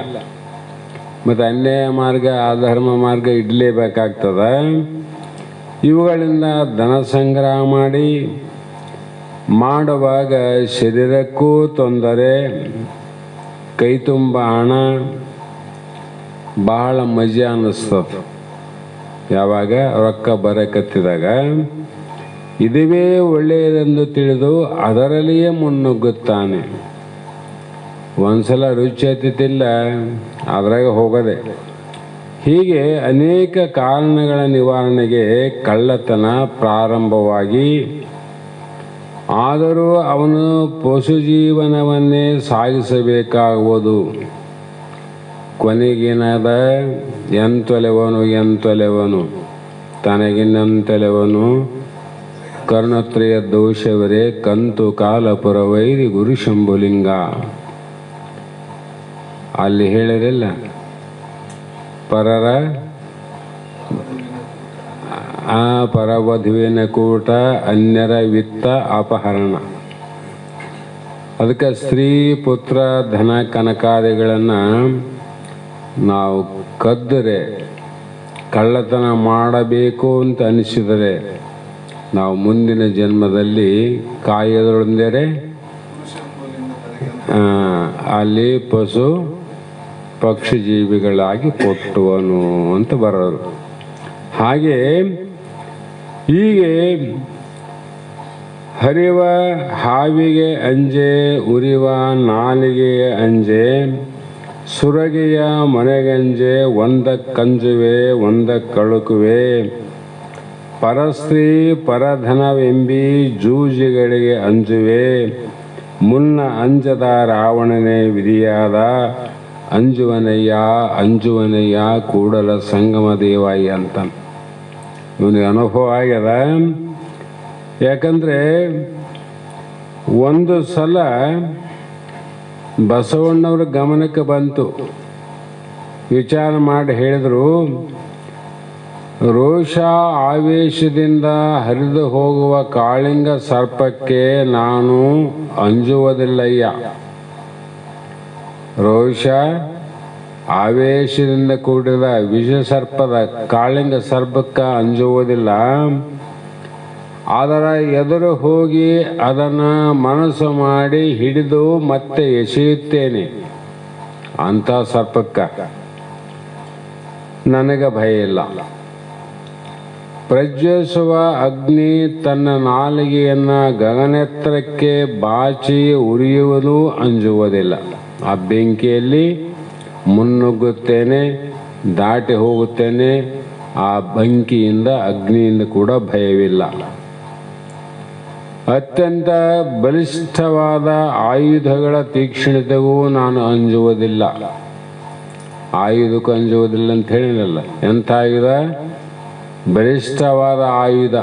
ಮತ್ತು ಅನ್ಯಾಯ ಮಾರ್ಗ, ಅಧರ್ಮ ಮಾರ್ಗ ಇಡಲೇಬೇಕಾಗ್ತದ. ಇವುಗಳಿಂದ ಧನ ಸಂಗ್ರಹ ಮಾಡುವಾಗ ಶರೀರಕ್ಕೂ ತೊಂದರೆ, ಕೈ ತುಂಬ ಹಣ, ಬಹಳ ಮಜಾ ಅನ್ನಿಸ್ತದೆ. ಯಾವಾಗ ರೊಕ್ಕ ಬರಕತ್ತಿದಾಗ ಇದುವೇ ಒಳ್ಳೆಯದೆಂದು ತಿಳಿದು ಅದರಲ್ಲಿಯೇ ಮುನ್ನುಗ್ಗುತ್ತಾನೆ. ಒಂದ್ಸಲ ರುಚಿ ಹತ್ತಿತ್ತಿಲ್ಲ, ಅದ್ರಾಗ ಹೋಗದೆ. ಹೀಗೆ ಅನೇಕ ಕಾರಣಗಳ ನಿವಾರಣೆಗೆ ಕಳ್ಳತನ ಪ್ರಾರಂಭವಾಗಿ, ಆದರೂ ಅವನು ಪಶು ಜೀವನವನ್ನೇ ಸಾಗಿಸಬೇಕಾಗುವುದು. ಕೊನೆಗೇನಾದ, ಎಂತೊಲೆವನು ತನಗಿನ್ನಂತೊಲೆವನು, ಕರ್ಣತ್ರಯ ದೋಷವರೇ ಕಂತು ಕಾಲ ಪುರವೈರಿ ಗುರು ಶಂಭುಲಿಂಗ. ಅಲ್ಲಿ ಹೇಳಿರಲ್ಲ, ಪರವಧುವಿನ ಕೂಟ, ಅನ್ಯರ ವಿತ್ತ ಅಪಹರಣ. ಅದಕ್ಕೆ ಸ್ತ್ರೀ ಪುತ್ರ ಧನ ಕನಕಾದಿಗಳನ್ನು ನಾವು ಕದ್ದರೆ, ಕಳ್ಳತನ ಮಾಡಬೇಕು ಅಂತ ಅನಿಸಿದರೆ, ನಾವು ಮುಂದಿನ ಜನ್ಮದಲ್ಲಿ ಕಾಯದೊಂದರೆ ಅಲ್ಲಿ ಪಶು ಪಕ್ಷಿ ಜೀವಿಗಳಾಗಿ ಕೊಟ್ಟುವನು ಅಂತ ಬರೋರು. ಹಾಗೆ ಹೀಗೆ ಹರಿವ ಹಾವಿಗೆ ಅಂಜೆ, ಉರಿವ ನಾಲಿಗೆಯ ಅಂಜೆ, ಸುರಗಿಯ ಮನೆಗಂಜೆ, ಒಂದಕ್ಕಂಜುವೆ ಒಂದಕ್ಕಳುಕುವೆ, ಪರಸ್ತ್ರೀ ಪರಧನವೆಂಬಿ ಜೂಜಿಗಳಿಗೆ ಅಂಜುವೆ, ಮುನ್ನ ಅಂಜದ ರಾವಣನೇ ವಿಧಿಯಾದ, ಅಂಜುವನಯ್ಯ ಕೂಡಲ ಸಂಗಮ ದೇವಾಯಿ ಅಂತ ಇವನಿಗೆ ಅನುಭವ ಆಗ್ಯದ. ಯಾಕಂದರೆ ಒಂದು ಸಲ ಬಸವಣ್ಣವ್ರ ಗಮನಕ್ಕೆ ಬಂತು. ವಿಚಾರ ಮಾಡಿ ಹೇಳಿದರು, ರೋಷ ಆವೇಶದಿಂದ ಹರಿದು ಹೋಗುವ ಕಾಳಿಂಗ ಸರ್ಪಕ್ಕೆ ನಾನು ಅಂಜುವುದಿಲ್ಲಯ್ಯ. ರೋಷ ಆವೇಶದಿಂದ ಕೂಡಿದ ವಿಷ ಸರ್ಪದ ಕಾಳಿಂಗ ಸರ್ಪಕ್ಕೆ ಅಂಜುವುದಿಲ್ಲ. ಅದರ ಎದುರು ಹೋಗಿ ಅದನ್ನು ಮನಸ್ಸು ಮಾಡಿ ಹಿಡಿದು ಮತ್ತೆ ಎಸೆಯುತ್ತೇನೆ. ಅಂಥ ಸರ್ಪಕ್ಕೆ ನನಗೆ ಭಯ ಇಲ್ಲ. ಪ್ರಜ್ವಲಿಸುವ ಅಗ್ನಿ ತನ್ನ ನಾಲಿಗೆಯನ್ನು ಗಗನೆತ್ತರಕ್ಕೆ ಬಾಚಿ ಉರಿಯುವುದು ಅಂಜುವುದಿಲ್ಲ. ಆ ಬೆಂಕಿಯಲ್ಲಿ ಮುನ್ನುಗ್ಗುತ್ತೇನೆ, ದಾಟಿ ಹೋಗುತ್ತೇನೆ. ಆ ಬೆಂಕಿಯಿಂದ ಅಗ್ನಿಯಿಂದ ಕೂಡ ಭಯವಿಲ್ಲ. ಅತ್ಯಂತ ಬಲಿಷ್ಠವಾದ ಆಯುಧಗಳ ತೀಕ್ಷ್ಣತೆಗೂ ನಾನು ಅಂಜುವುದಿಲ್ಲ. ಆಯುಧಕ್ಕೂ ಅಂಜುವುದಿಲ್ಲ ಅಂತ ಹೇಳಿರಲ್ಲ. ಎಂಥ ಆಯುಧ? ಬಲಿಷ್ಠವಾದ ಆಯುಧ.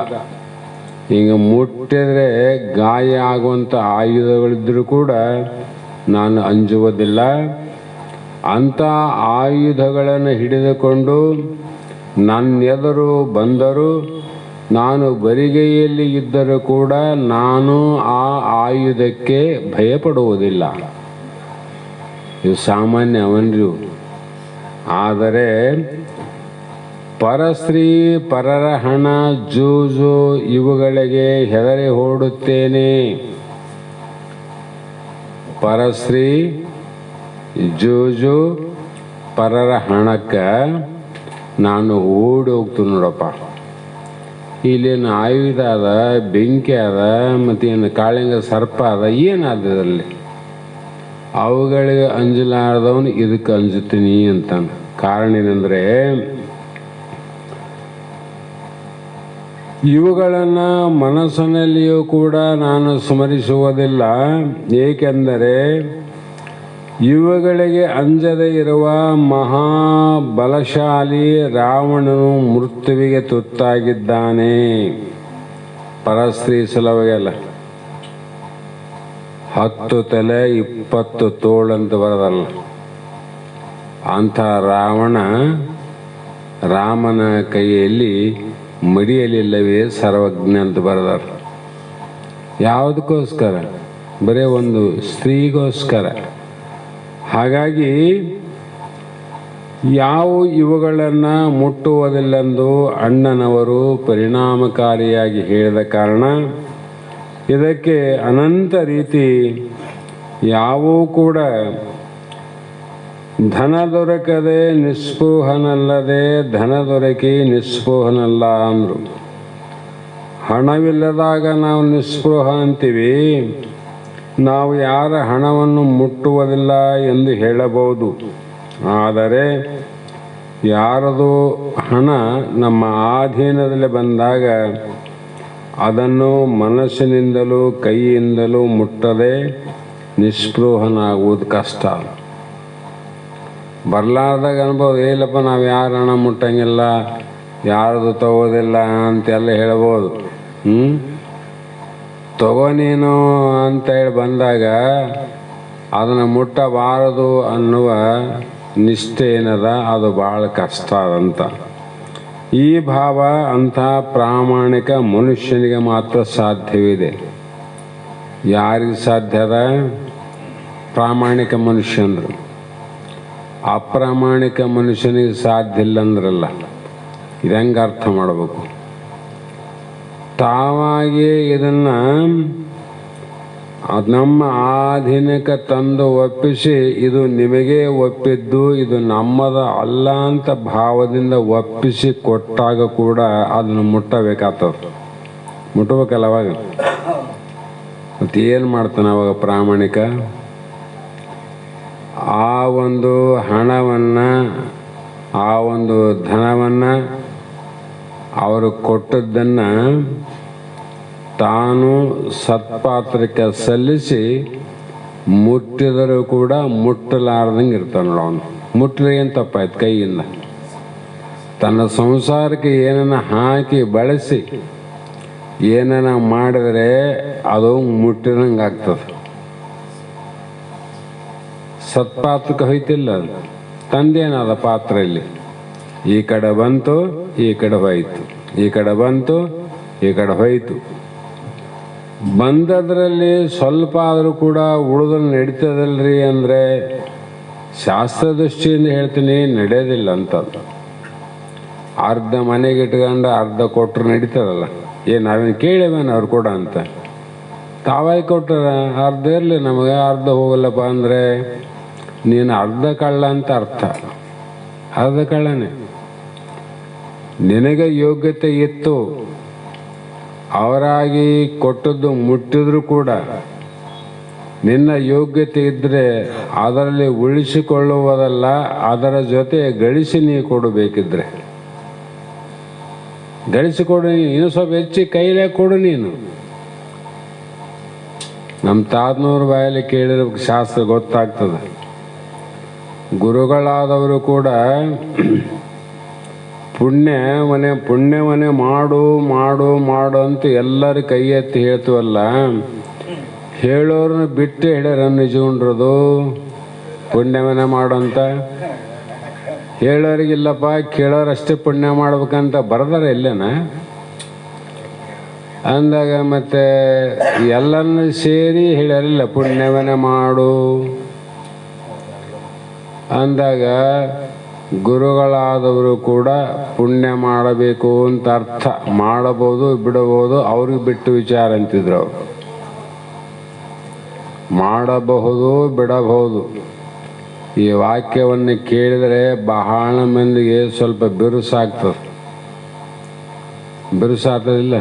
ಈಗ ಮುಟ್ಟಿದ್ರೆ ಗಾಯ ಆಗುವಂಥ ಆಯುಧಗಳಿದ್ರೂ ಕೂಡ ನಾನು ಅಂಜುವುದಿಲ್ಲ. ಅಂಥ ಆಯುಧಗಳನ್ನು ಹಿಡಿದುಕೊಂಡು ನನ್ನೆದುರು ಬಂದರೂ, ನಾನು ಬರಿಗೈಯಲ್ಲಿ ಇದ್ದರೂ ಕೂಡ ನಾನು ಆ ಆಯುಧಕ್ಕೆ ಭಯಪಡುವುದಿಲ್ಲ. ಇವು ಸಾಮಾನ್ಯ ಅವನ್ರಿ. ಆದರೆ ಪರಸ್ತ್ರೀ, ಪರರ ಹಣ, ಜೂಜು ಇವುಗಳಿಗೆ ಹೆದರಿ ಓಡುತ್ತೇನೆ. ಪರಸ್ತ್ರೀ, ಜೂಜು, ಪರರ ಹಣಕ್ಕೆ ನಾನು ಓಡಿ ಹೋಗ್ತೀನಿ ನೋಡಪ್ಪ. ಇಲ್ಲೇನು ಆಯುಧ ಅದ, ಬೆಂಕಿ ಅದ, ಮತ್ತೇನು ಕಾಳಿಂಗ ಸರ್ಪ ಅದ, ಏನಾದಲ್ಲಿ ಅವುಗಳಿಗೆ ಅಂಜಲಾರ್ದವನು ಇದಕ್ಕೆ ಅಂಜುತ್ತೀನಿ ಅಂತಾನೆ. ಕಾರಣ ಏನಂದರೆ, ಇವುಗಳನ್ನು ಮನಸ್ಸಿನಲ್ಲಿಯೂ ಕೂಡ ನಾನು ಸ್ಮರಿಸುವುದಿಲ್ಲ. ಏಕೆಂದರೆ ಇವುಗಳಿಗೆ ಅಂಜದೆ ಇರುವ ಮಹಾಬಲಶಾಲಿ ರಾವಣನು ಮೃತ್ಯುವಿಗೆ ತುತ್ತಾಗಿದ್ದಾನೆ. ಪರಸ್ತ್ರೀ ಸಲುವಾಗೆಲ್ಲ 10 ತಲೆ 20 ತೋಳಂತ ಬರೋದಲ್ಲ. ಅಂಥ ರಾಮನ ಕೈಯಲ್ಲಿ ಮಡಿಯಲಿಲ್ಲವೇ ಸರ್ವಜ್ಞ ಅಂತ ಬರೆದಾರ. ಯಾವುದಕ್ಕೋಸ್ಕರ? ಬರೀ ಒಂದು ಸ್ತ್ರೀಗೋಸ್ಕರ. ಹಾಗಾಗಿ ಯಾವ ಇವುಗಳನ್ನು ಮುಟ್ಟುವುದಿಲ್ಲೆಂದು ಅಣ್ಣನವರು ಪರಿಣಾಮಕಾರಿಯಾಗಿ ಹೇಳಿದ ಕಾರಣ ಇದಕ್ಕೆ ಅನಂತ ರೀತಿ ಯಾವೂ ಕೂಡ ಧನ ದೊರಕದೆ ನಿಸ್ಪೃಹನಲ್ಲದೆ ಧನ ದೊರಕಿ ನಿಸ್ಪೃಹನಲ್ಲ ಅಂದರು. ಹಣವಿಲ್ಲದಾಗ ನಾವು ನಿಸ್ಪೃಹ ಅಂತೀವಿ. ನಾವು ಯಾರ ಹಣವನ್ನು ಮುಟ್ಟುವುದಿಲ್ಲ ಎಂದು ಹೇಳಬಹುದು. ಆದರೆ ಯಾರದು ಹಣ ನಮ್ಮ ಆಧೀನದಲ್ಲಿ ಬಂದಾಗ ಅದನ್ನು ಮನಸ್ಸಿನಿಂದಲೂ ಕೈಯಿಂದಲೂ ಮುಟ್ಟದೆ ನಿಸ್ಪೃಹನಾಗುವುದು ಕಷ್ಟ. ಬರಲಾರ್ದಾಗ ಅನ್ಬೋದು, ಇಲ್ಲಪ್ಪ ನಾವು ಯಾರ ಹಣ ಮುಟ್ಟಂಗಿಲ್ಲ, ಯಾರದು ತಗೋದಿಲ್ಲ ಅಂತೆಲ್ಲ ಹೇಳ್ಬೋದು. ತಗೋ ನೀನು ಅಂತೇಳಿ ಬಂದಾಗ ಅದನ್ನು ಮುಟ್ಟಬಾರದು ಅನ್ನುವ ನಿಷ್ಠೆ ಏನದ, ಅದು ಭಾಳ ಕಷ್ಟ ಅದಂತ. ಈ ಭಾವ ಅಂಥ ಪ್ರಾಮಾಣಿಕ ಮನುಷ್ಯನಿಗೆ ಮಾತ್ರ ಸಾಧ್ಯವಿದೆ. ಯಾರಿಗೆ ಸಾಧ್ಯ ಅದ? ಪ್ರಾಮಾಣಿಕ ಮನುಷ್ಯಂದ್ರು. ಅಪ್ರಾಮಾಣಿಕ ಮನುಷ್ಯನಿಗೆ ಸಾಧ್ಯ ಇಲ್ಲ ಅಂದ್ರಲ್ಲ. ಇದಂಗೆ ಅರ್ಥ ಮಾಡಬೇಕು. ತಾವಾಗಿ ಇದನ್ನು ನಮ್ಮ ಆಧೀನಕ್ಕೆ ತಂದು ಒಪ್ಪಿಸಿ, ಇದು ನಿಮಗೆ ಒಪ್ಪಿದ್ದು, ಇದು ನಮ್ಮದ ಅಲ್ಲ ಅಂತ ಭಾವದಿಂದ ಒಪ್ಪಿಸಿ ಕೊಟ್ಟಾಗ ಕೂಡ ಅದನ್ನು ಮುಟ್ಟಬೇಕಾಗ್ತದೆ. ಮುಟ್ಟಬೇಕಲ್ಲ ಅವಾಗ. ಮತ್ತು ಏನು ಮಾಡ್ತಾನೆ ಅವಾಗ ಪ್ರಾಮಾಣಿಕ? ಆ ಒಂದು ಹಣವನ್ನು, ಆ ಒಂದು ಧನವನ್ನು ಅವರು ಕೊಟ್ಟದ್ದನ್ನು ತಾನು ಸತ್ಪಾತ್ರಕ್ಕೆ ಸಲ್ಲಿಸಿ ಮುಟ್ಟಿದರೂ ಕೂಡ ಮುಟ್ಟಲಾರ್ದಂಗೆ ಇರ್ತಾನೆ ನೋಡ. ಅವನು ಮುಟ್ಟಲಿ ಏನು ತಪ್ಪಾಯ್ತು? ಕೈಯಿಂದ ತನ್ನ ಸಂಸಾರಕ್ಕೆ ಏನನ್ನ ಹಾಕಿ ಬಳಸಿ ಏನನ್ನ ಮಾಡಿದರೆ ಅದು ಮುಟ್ಟಿದಂಗೆ ಆಗ್ತದೆ. ಸತ್ಪಾತ್ರಕ್ಕೆ ಹೋಯ್ತಿಲ್ಲ, ತಂದೇನಾದ ಪಾತ್ರ ಇಲ್ಲಿ ಈ ಕಡೆ ಬಂತು, ಈ ಕಡೆ ಹೋಯ್ತು, ಈ ಕಡೆ ಬಂತು, ಈ ಕಡೆ ಹೋಯ್ತು. ಬಂದದ್ರಲ್ಲಿ ಸ್ವಲ್ಪ ಆದರೂ ಕೂಡ ಉಳಿದ್ರೆ ನಡೀತದಲ್ರಿ ಅಂದರೆ ಶಾಸ್ತ್ರ ದೃಷ್ಟಿಯಿಂದ ಹೇಳ್ತೀನಿ, ನಡೆಯೋದಿಲ್ಲ ಅಂತದ್ದು. ಅರ್ಧ ಮನೆಗೆ ಇಟ್ಕೊಂಡು ಅರ್ಧ ಕೊಟ್ಟರು ನಡೀತದಲ್ಲ. ನಾವೇನು ಕೇಳಿವೇನು ಅವ್ರು ಕೂಡ ಅಂತ. ತಾವಾಯಿ ಕೊಟ್ಟರ ಅರ್ಧ ಇರಲಿ, ನಮಗೆ ಅರ್ಧ ಹೋಗಲ್ಲಪ್ಪ ಅಂದರೆ ನೀನು ಅರ್ಧ ಕಳ್ಳ ಅಂತ ಅರ್ಥ. ಅರ್ಧ ಕಳ್ಳನೇ. ನಿನಗೆ ಯೋಗ್ಯತೆ ಇತ್ತು, ಅವರಾಗಿ ಕೊಟ್ಟದ್ದು ಮುಟ್ಟಿದ್ರು ಕೂಡ ನಿನ್ನ ಯೋಗ್ಯತೆ ಇದ್ದರೆ ಅದರಲ್ಲಿ ಉಳಿಸಿಕೊಳ್ಳುವುದಲ್ಲ, ಅದರ ಜೊತೆ ಗಳಿಸಿ ನೀ ಕೊಡಬೇಕಿದ್ರೆ. ಗಳಿಸಿಕೊಡು ನೀನು, ಇನ್ನೂ ಸ್ವಲ್ಪ ಹೆಚ್ಚಿ ಕೈಲೇ ಕೊಡು ನೀನು. ನಮ್ಮ ತಾತನವ್ರ ಬಾಯಲ್ಲಿ ಕೇಳಿರ್ಬೇಕು, ಶಾಸ್ತ್ರ ಗೊತ್ತಾಗ್ತದೆ. ಗುರುಗಳಾದವರು ಕೂಡ ಪುಣ್ಯವನ್ನೇ ಮಾಡು ಮಾಡು ಮಾಡು ಅಂತ ಎಲ್ಲರ ಕೈ ಎತ್ತಿ ಹೇಳ್ತೀವಲ್ಲ, ಹೇಳೋರನ್ನ ಬಿಟ್ಟು ಹೇಳ್ಯಾರ ನಿಜಗೊಂಡ್ರದು ಪುಣ್ಯವನ್ನೇ ಮಾಡು ಅಂತ. ಹೇಳೋರಿಗಿಲ್ಲಪ್ಪ, ಕೇಳೋರಷ್ಟೇ ಪುಣ್ಯ ಮಾಡ್ಬೇಕಂತ ಬರ್ದಾರ ಎಲ್ಲೇನ ಅಂದಾಗ ಮತ್ತೆ ಎಲ್ಲರನ್ನು ಸೇರಿ ಹೇಳ್ಯಾರಿಲ್ಲ ಪುಣ್ಯವನ್ನೇ ಮಾಡು ಅಂದಾಗ, ಗುರುಗಳಾದವರು ಕೂಡ ಪುಣ್ಯ ಮಾಡಬೇಕು ಅಂತ ಅರ್ಥ. ಮಾಡಬಹುದು ಬಿಡಬಹುದು ಅವ್ರಿಗೆ ಬಿಟ್ಟು ವಿಚಾರ ಅಂತಿದ್ರು ಅವರು. ಮಾಡಬಹುದು ಬಿಡಬಹುದು. ಈ ವಾಕ್ಯವನ್ನು ಕೇಳಿದರೆ ಬಹಳ ಮಂದಿಗೆ ಸ್ವಲ್ಪ ಬಿರುಸಾಗ್ತದಿಲ್ಲ.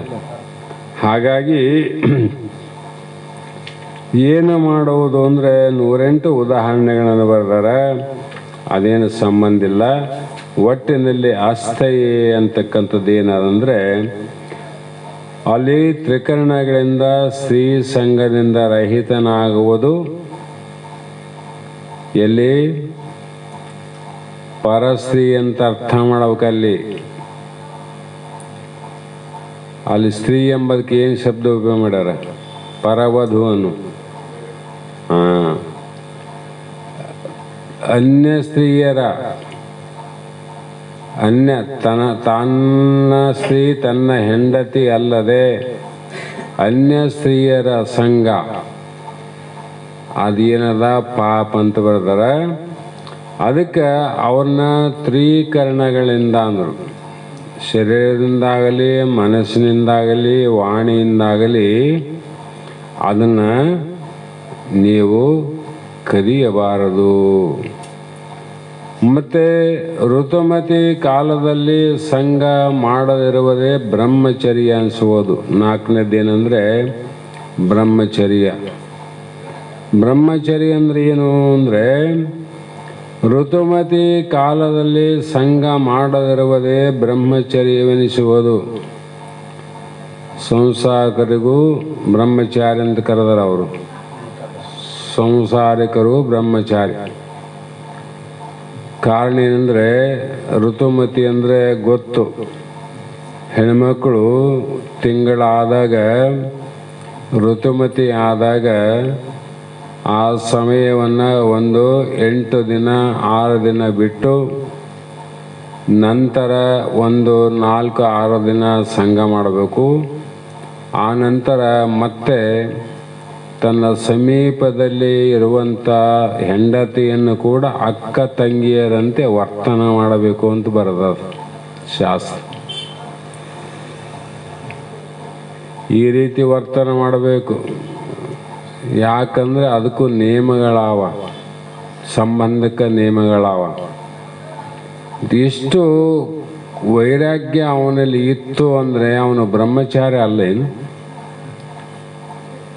ಹಾಗಾಗಿ ಏನು ಮಾಡುವುದು ಅಂದರೆ 108 ಉದಾಹರಣೆಗಳನ್ನು ಬರೆದಾರೆ. ಅದೇನು ಸಂಬಂಧ ಇಲ್ಲ. ಒಟ್ಟಿನಲ್ಲಿ ಅಸ್ಥಯೇ ಅಂತಕ್ಕಂಥದ್ದು ಏನದಂದರೆ, ಅಲ್ಲಿ ತ್ರಿಕರಣಗಳಿಂದ ಸ್ತ್ರೀ ಸಂಘದಿಂದ ರಹಿತನಾಗುವುದು. ಎಲ್ಲಿ ಪರಸ್ತ್ರೀ ಅಂತ ಅರ್ಥ ಮಾಡಬೇಕಲ್ಲಿ. ಅಲ್ಲಿ ಸ್ತ್ರೀ ಎಂಬುದಕ್ಕೆ ಏನು ಶಬ್ದ ಉಪಯೋಗ ಮಾಡ್ಯಾರ? ಪರವಧು ಅನ್ನು. ಅನ್ಯ ಸ್ತ್ರೀಯರ, ತನ್ನ ಸ್ತ್ರೀ ತನ್ನ ಹೆಂಡತಿ ಅಲ್ಲದೆ ಅನ್ಯ ಸ್ತ್ರೀಯರ ಸಂಘ ಅದೇನದ ಪಾಪ ಅಂತ ಬರ್ದಾರ. ಅದಕ್ಕೆ ಅವ್ರನ್ನ ತ್ರೀಕರಣಗಳಿಂದ ಅಂದರು. ಶರೀರದಿಂದಾಗಲಿ ಮನಸ್ಸಿನಿಂದಾಗಲಿ ವಾಣಿಯಿಂದಾಗಲಿ ಅದನ್ನು ನೀವು ಕದಿಯಬಾರದು. ಮತ್ತು ಋತುಮತಿ ಕಾಲದಲ್ಲಿ ಸಂಘ ಮಾಡದಿರುವುದೇ ಬ್ರಹ್ಮಚರ್ಯ ಅನಿಸುವುದು. 4ನೇದೇನೆಂದರೆ ಬ್ರಹ್ಮಚರ್ಯ. ಬ್ರಹ್ಮಚರ್ಯ ಅಂದರೆ ಏನು ಅಂದರೆ, ಋತುಮತಿ ಕಾಲದಲ್ಲಿ ಸಂಘ ಮಾಡದಿರುವುದೇ ಬ್ರಹ್ಮಚರ್ಯವೆನಿಸುವುದು. ಸಂಸಾರಿಕರಿಗೂ ಬ್ರಹ್ಮಚಾರಿ ಅಂತ ಕರೆದಾರ ಅವರು. ಸಂಸಾರಿಕರು ಬ್ರಹ್ಮಚಾರಿ. ಕಾರಣ ಏನಂದರೆ, ಋತುಮತಿ ಅಂದರೆ ಗೊತ್ತು. ಹೆಣ್ಮಕ್ಕಳು ತಿಂಗಳಾದಾಗ, ಋತುಮತಿ ಆದಾಗ ಆ ಸಮಯವನ್ನು 8 ದಿನ 6 ದಿನ ಬಿಟ್ಟು ನಂತರ 4-6 ದಿನ ಸಂಘ ಮಾಡಬೇಕು. ಆ ನಂತರ ಮತ್ತೆ ತನ್ನ ಸಮೀಪದಲ್ಲಿ ಇರುವಂಥ ಹೆಂಡತಿಯನ್ನು ಕೂಡ ಅಕ್ಕ ತಂಗಿಯರಂತೆ ವರ್ತನ ಮಾಡಬೇಕು ಅಂತ ಬರೆದ ಶಾಸ್ತ್ರ. ಈ ರೀತಿ ವರ್ತನ ಮಾಡಬೇಕು. ಯಾಕಂದರೆ ಅದಕ್ಕೂ ನಿಯಮಗಳಾವ, ಸಂಬಂಧಕ್ಕೆ ನಿಯಮಗಳಾವ. ಇಷ್ಟು ವೈರಾಗ್ಯ ಅವನಲ್ಲಿ ಇತ್ತು ಅಂದರೆ ಅವನು ಬ್ರಹ್ಮಚಾರಿ ಅಲ್ಲೇನು?